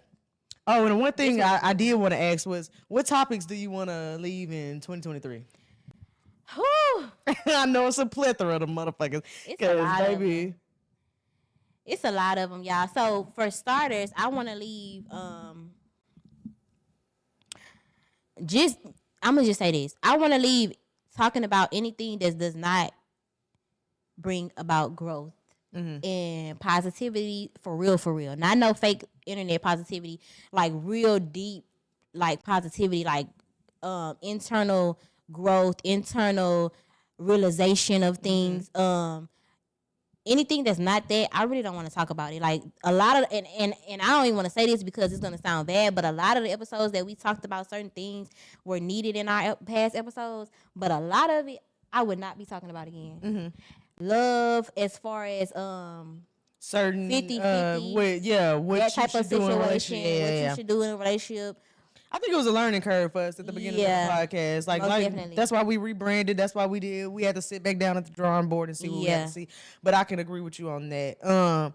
Oh, and one thing I did want to ask was, what topics do you want to leave in 2023? I know it's a plethora of them motherfuckers. It's a lot of them. It's a lot of them, y'all. So for starters, I want to leave. I'm gonna just say this. I want to leave talking about anything that does not bring about growth. And positivity for real. Not no fake internet positivity, like real deep, like positivity, like internal growth, internal realization of things. Anything that's not that, I really don't want to talk about it. Like a lot of, and I don't even want to say this because it's gonna sound bad, but a lot of the episodes that we talked about certain things were needed in our past episodes, but a lot of it I would not be talking about again. Love as far as certain 50-50, what that type of situation, what you should do in a relationship. I think it was a learning curve for us at the beginning of the podcast. Like definitely. That's why we rebranded. That's why we had to sit back down at the drawing board and see what we had to see. But I can agree with you on that.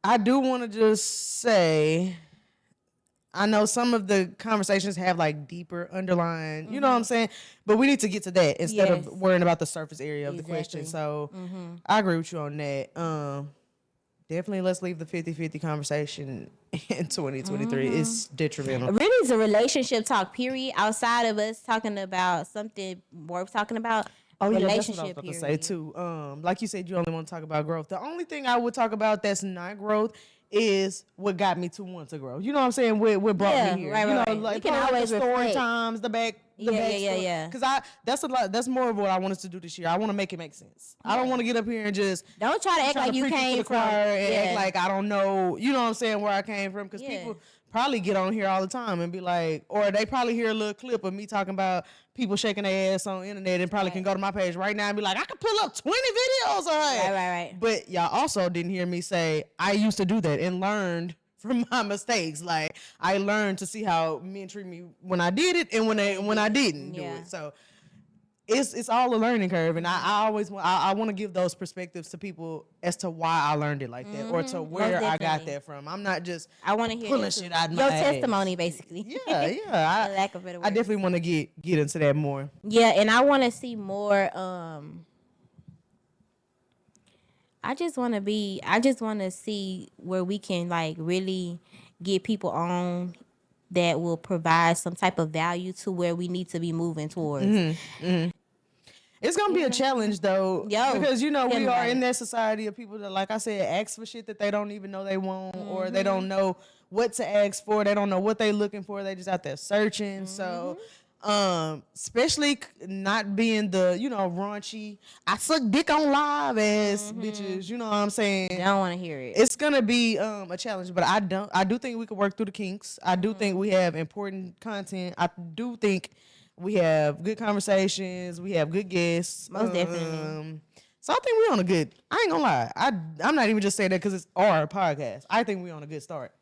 I do want to just say, I know some of the conversations have like deeper underlying, you know what I'm saying? But we need to get to that instead of worrying about the surface area of the question. So I agree with you on that. Definitely let's leave the 50-50 conversation in 2023. It's detrimental. Really, it's a relationship talk, period. Outside of us talking about something worth talking about. Oh, yeah, relationship, that's what I was about to say too. Like you said, you only want to talk about growth. The only thing I would talk about that's not growth is what got me to want to grow. You know what I'm saying? What brought me here? Right, you know, right. like We can always the story reflect. times, the back story. Because that's a lot. That's more of what I want us to do this year. I want to make it make sense. I don't want to get up here and just don't try to act like you came from and act like I don't know. You know what I'm saying? Where I came from? Because people probably get on here all the time and be like, or they probably hear a little clip of me talking about people shaking their ass on the internet and probably can go to my page right now and be like, I can pull up 20 videos. Right. But y'all also didn't hear me say I used to do that and learned from my mistakes. Like I learned to see how men treat me when I did it and when I didn't do it. So it's all a learning curve, and I always want to give those perspectives to people as to why I learned it like that or to where I got that from. I'm not just I want to hear pulling shit out of your my testimony, ass. basically. Yeah. For lack of better words. I definitely want to get into that more. Yeah, and I want to see more. I just want to see where we can like really get people on that will provide some type of value to where we need to be moving towards. It's gonna be a challenge though, because we are in that society of people that, like I said, ask for shit that they don't even know they want, or they don't know what to ask for. They don't know what they looking for. They just out there searching. So Especially not being the, raunchy, I suck dick on live ass bitches, you know what I'm saying? Don't want to hear it. It's gonna be a challenge, but I do think we can work through the kinks. I do think we have important content. I do think we have good conversations, we have good guests. Most definitely. So I think we're on a good, I ain't gonna lie. I'm not even just saying that because it's our podcast. I think we're on a good start.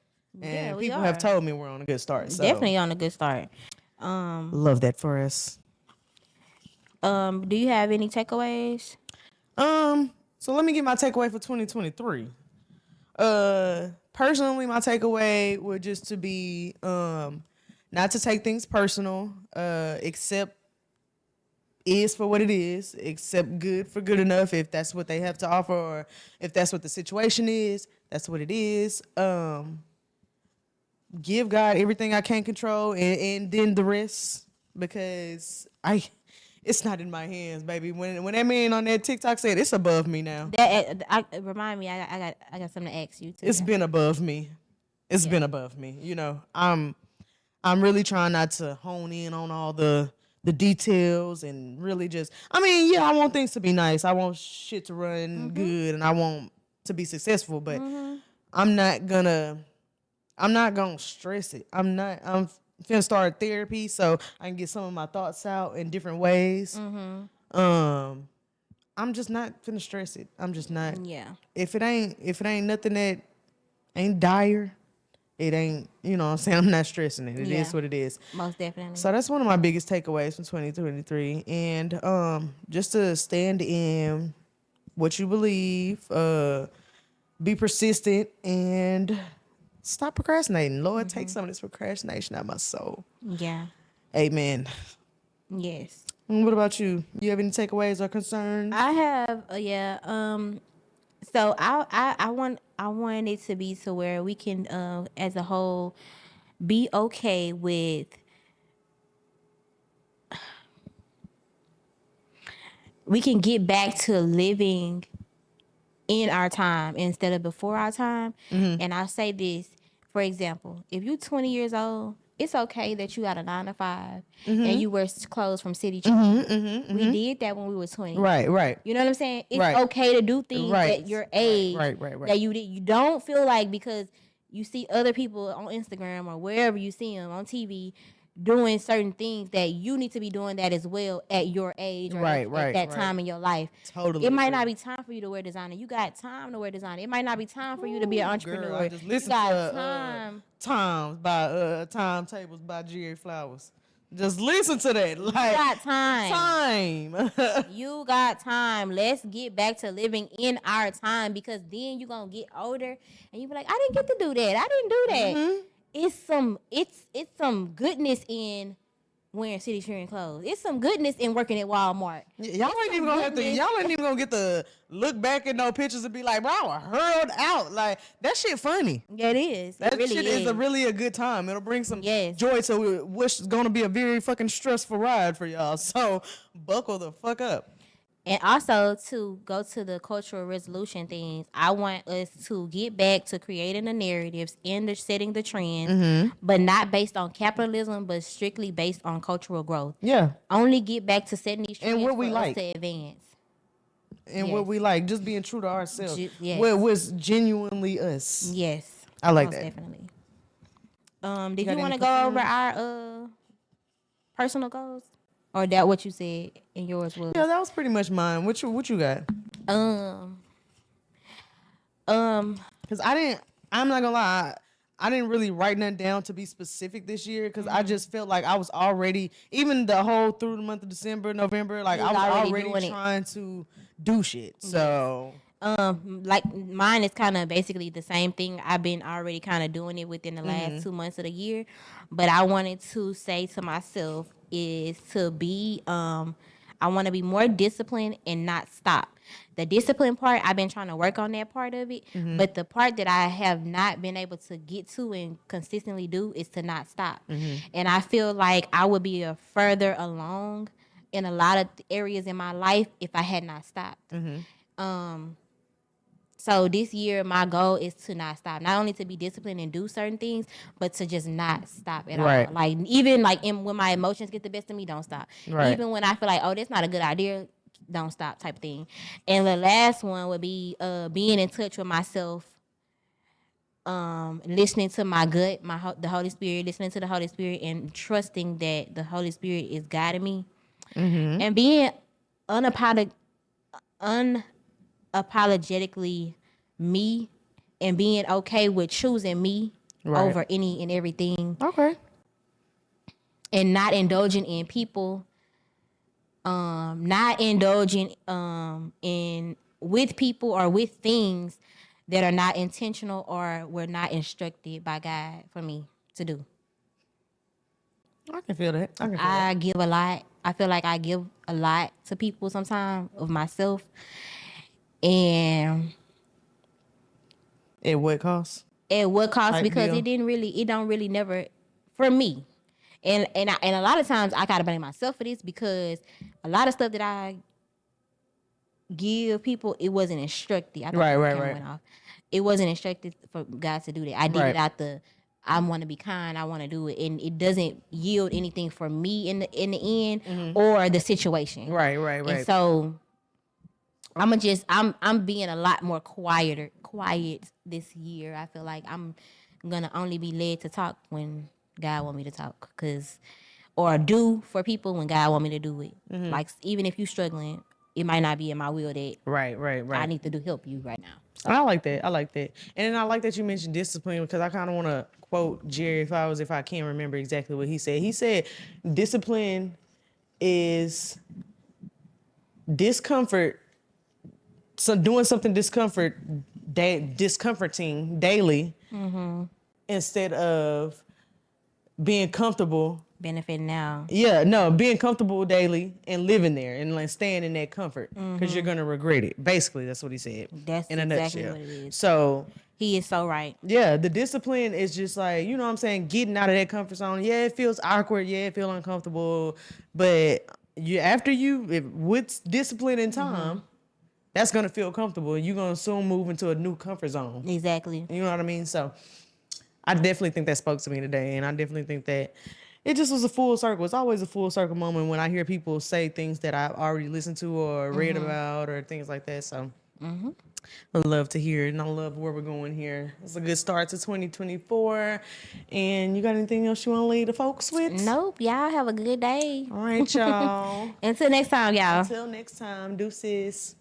And we people are. have told me we're on a good start. So Definitely on a good start. love that for us. Do you have any takeaways? So let me get my takeaway for 2023. Personally, my takeaway would just to be not to take things personal, accept is for what it is, accept good for good enough if that's what they have to offer, or if that's what the situation is, that's what it is. Give God everything I can't control, and then the rest, because it's not in my hands, baby. When that man on that TikTok said it's above me now, Remind me, I got something to ask you too. it's been above me. It's been above me. I'm really trying not to hone in on all the details and really just. I want things to be nice. I want shit to run good, and I want to be successful. But I'm not gonna stress it. I'm finna start therapy so I can get some of my thoughts out in different ways. I'm just not finna stress it. I'm just not. Yeah. If it ain't nothing that ain't dire, it ain't, you know what I'm saying? I'm not stressing it. It is what it is. Most definitely. So that's one of my biggest takeaways from 2023. And just to stand in what you believe, be persistent, and stop procrastinating. Lord, take some of this procrastination out of my soul. Yeah. Amen. Yes. And what about you? You have any takeaways or concerns? I have, so I want it to be to where we can, as a whole, be okay with we can get back to living in our time instead of before our time. And I'll say this, for example, if you're 20 years old, it's okay that you got a 9 to 5 and you wear clothes from City Trend. We did that when we were 20. Right. You know what I'm saying? It's okay to do things at your age Right. that you don't feel like because you see other people on Instagram or wherever you see them on TV doing certain things that you need to be doing that as well at your age or at that time in your life. Totally. It might not be time for you to wear designer. You got time to wear designer. It might not be time for you to be an entrepreneur. Girl, I just listened to Timetables by Jerry Flowers. Just listen to that. You got time. You got time. Let's get back to living in our time, because then you're gonna get older and you be like, I didn't get to do that. I didn't do that. It's some goodness in wearing City Trend clothes. It's some goodness in working at Walmart. Y'all ain't even gonna get to look back at no pictures and be like, bro, I was hurled out. Like, that shit funny. Yeah, it is. That really shit is really a good time. It'll bring some joy to what's gonna be a very fucking stressful ride for y'all. So buckle the fuck up. And also, to go to the cultural resolution things, I want us to get back to creating the narratives and setting the trends, but not based on capitalism, but strictly based on cultural growth. Yeah. Only get back to setting these trends and what we for like us to advance. And what we like, just being true to ourselves. Yes. What was genuinely us. Yes. I like most that. Definitely. Did you want to go over our personal goals? Or that what you said and yours was? Yeah, that was pretty much mine. What you got? Because I'm not gonna lie, I didn't really write nothing down to be specific this year, because I just felt like I was already, even the whole through the month of December, November, like I was already trying to do shit. So like mine is kind of basically the same thing. I've been already kind of doing it within the last 2 months of the year, but I wanted to say to myself is to be I want to be more disciplined and not stop. The discipline part, I've been trying to work on that part of it, but the part that I have not been able to get to and consistently do is to not stop. And I feel like I would be further along in a lot of areas in my life if I had not stopped. So this year, my goal is to not stop. Not only to be disciplined and do certain things, but to just not stop at Right. all. Like even like when my emotions get the best of me, don't stop. Right. Even when I feel like, oh, that's not a good idea, don't stop type of thing. And the last one would be being in touch with myself, listening to my gut, the Holy Spirit, listening to the Holy Spirit, and trusting that the Holy Spirit is guiding me, and being unapologetically me, and being okay with choosing me over any and everything. Okay. And not indulging in people, not indulging in with people or with things that are not intentional or were not instructed by God for me to do. I can feel that. I give a lot. I feel like I give a lot to people sometimes of myself. And at what cost? At what cost? Type Because deal. it don't really never for me. And a lot of times I gotta blame myself for this, because a lot of stuff that I give people, it wasn't instructed. I thought the camera went off. It wasn't instructed for God to do that. I did it out I want to be kind. I want to do it, and it doesn't yield anything for me in the end or the situation. Right. And so I'm being a lot more quiet this year. I feel like I'm gonna only be led to talk when God want me to talk, or do for people when God want me to do it. Like even if you struggling, it might not be in my will that Right. I need to help you right now. I like that. And then I like that you mentioned discipline, because I kind of want to quote Jerry if I can't remember exactly what he said. He said, discipline is discomfort. So doing something discomforting daily instead of being comfortable. Benefiting now. Yeah, no, being comfortable daily and living there and like staying in that comfort, because you're gonna regret it. Basically, that's what he said. That's in a exactly nutshell. what it is. So he is so right. Yeah, the discipline is just like, you know what I'm saying, getting out of that comfort zone. Yeah, it feels awkward. Yeah, it feels uncomfortable. But with discipline and time, that's gonna feel comfortable. You're gonna soon move into a new comfort zone. Exactly. You know what I mean? So I definitely think that spoke to me today, and I definitely think that it just was a full circle. It's always a full circle moment when I hear people say things that I've already listened to or read about or things like that. So I love to hear it, and I love where we're going here. It's a good start to 2024. And you got anything else you want to leave the folks with? Nope. Y'all have a good day. All right, y'all. Until next time, y'all. Until next time, deuces.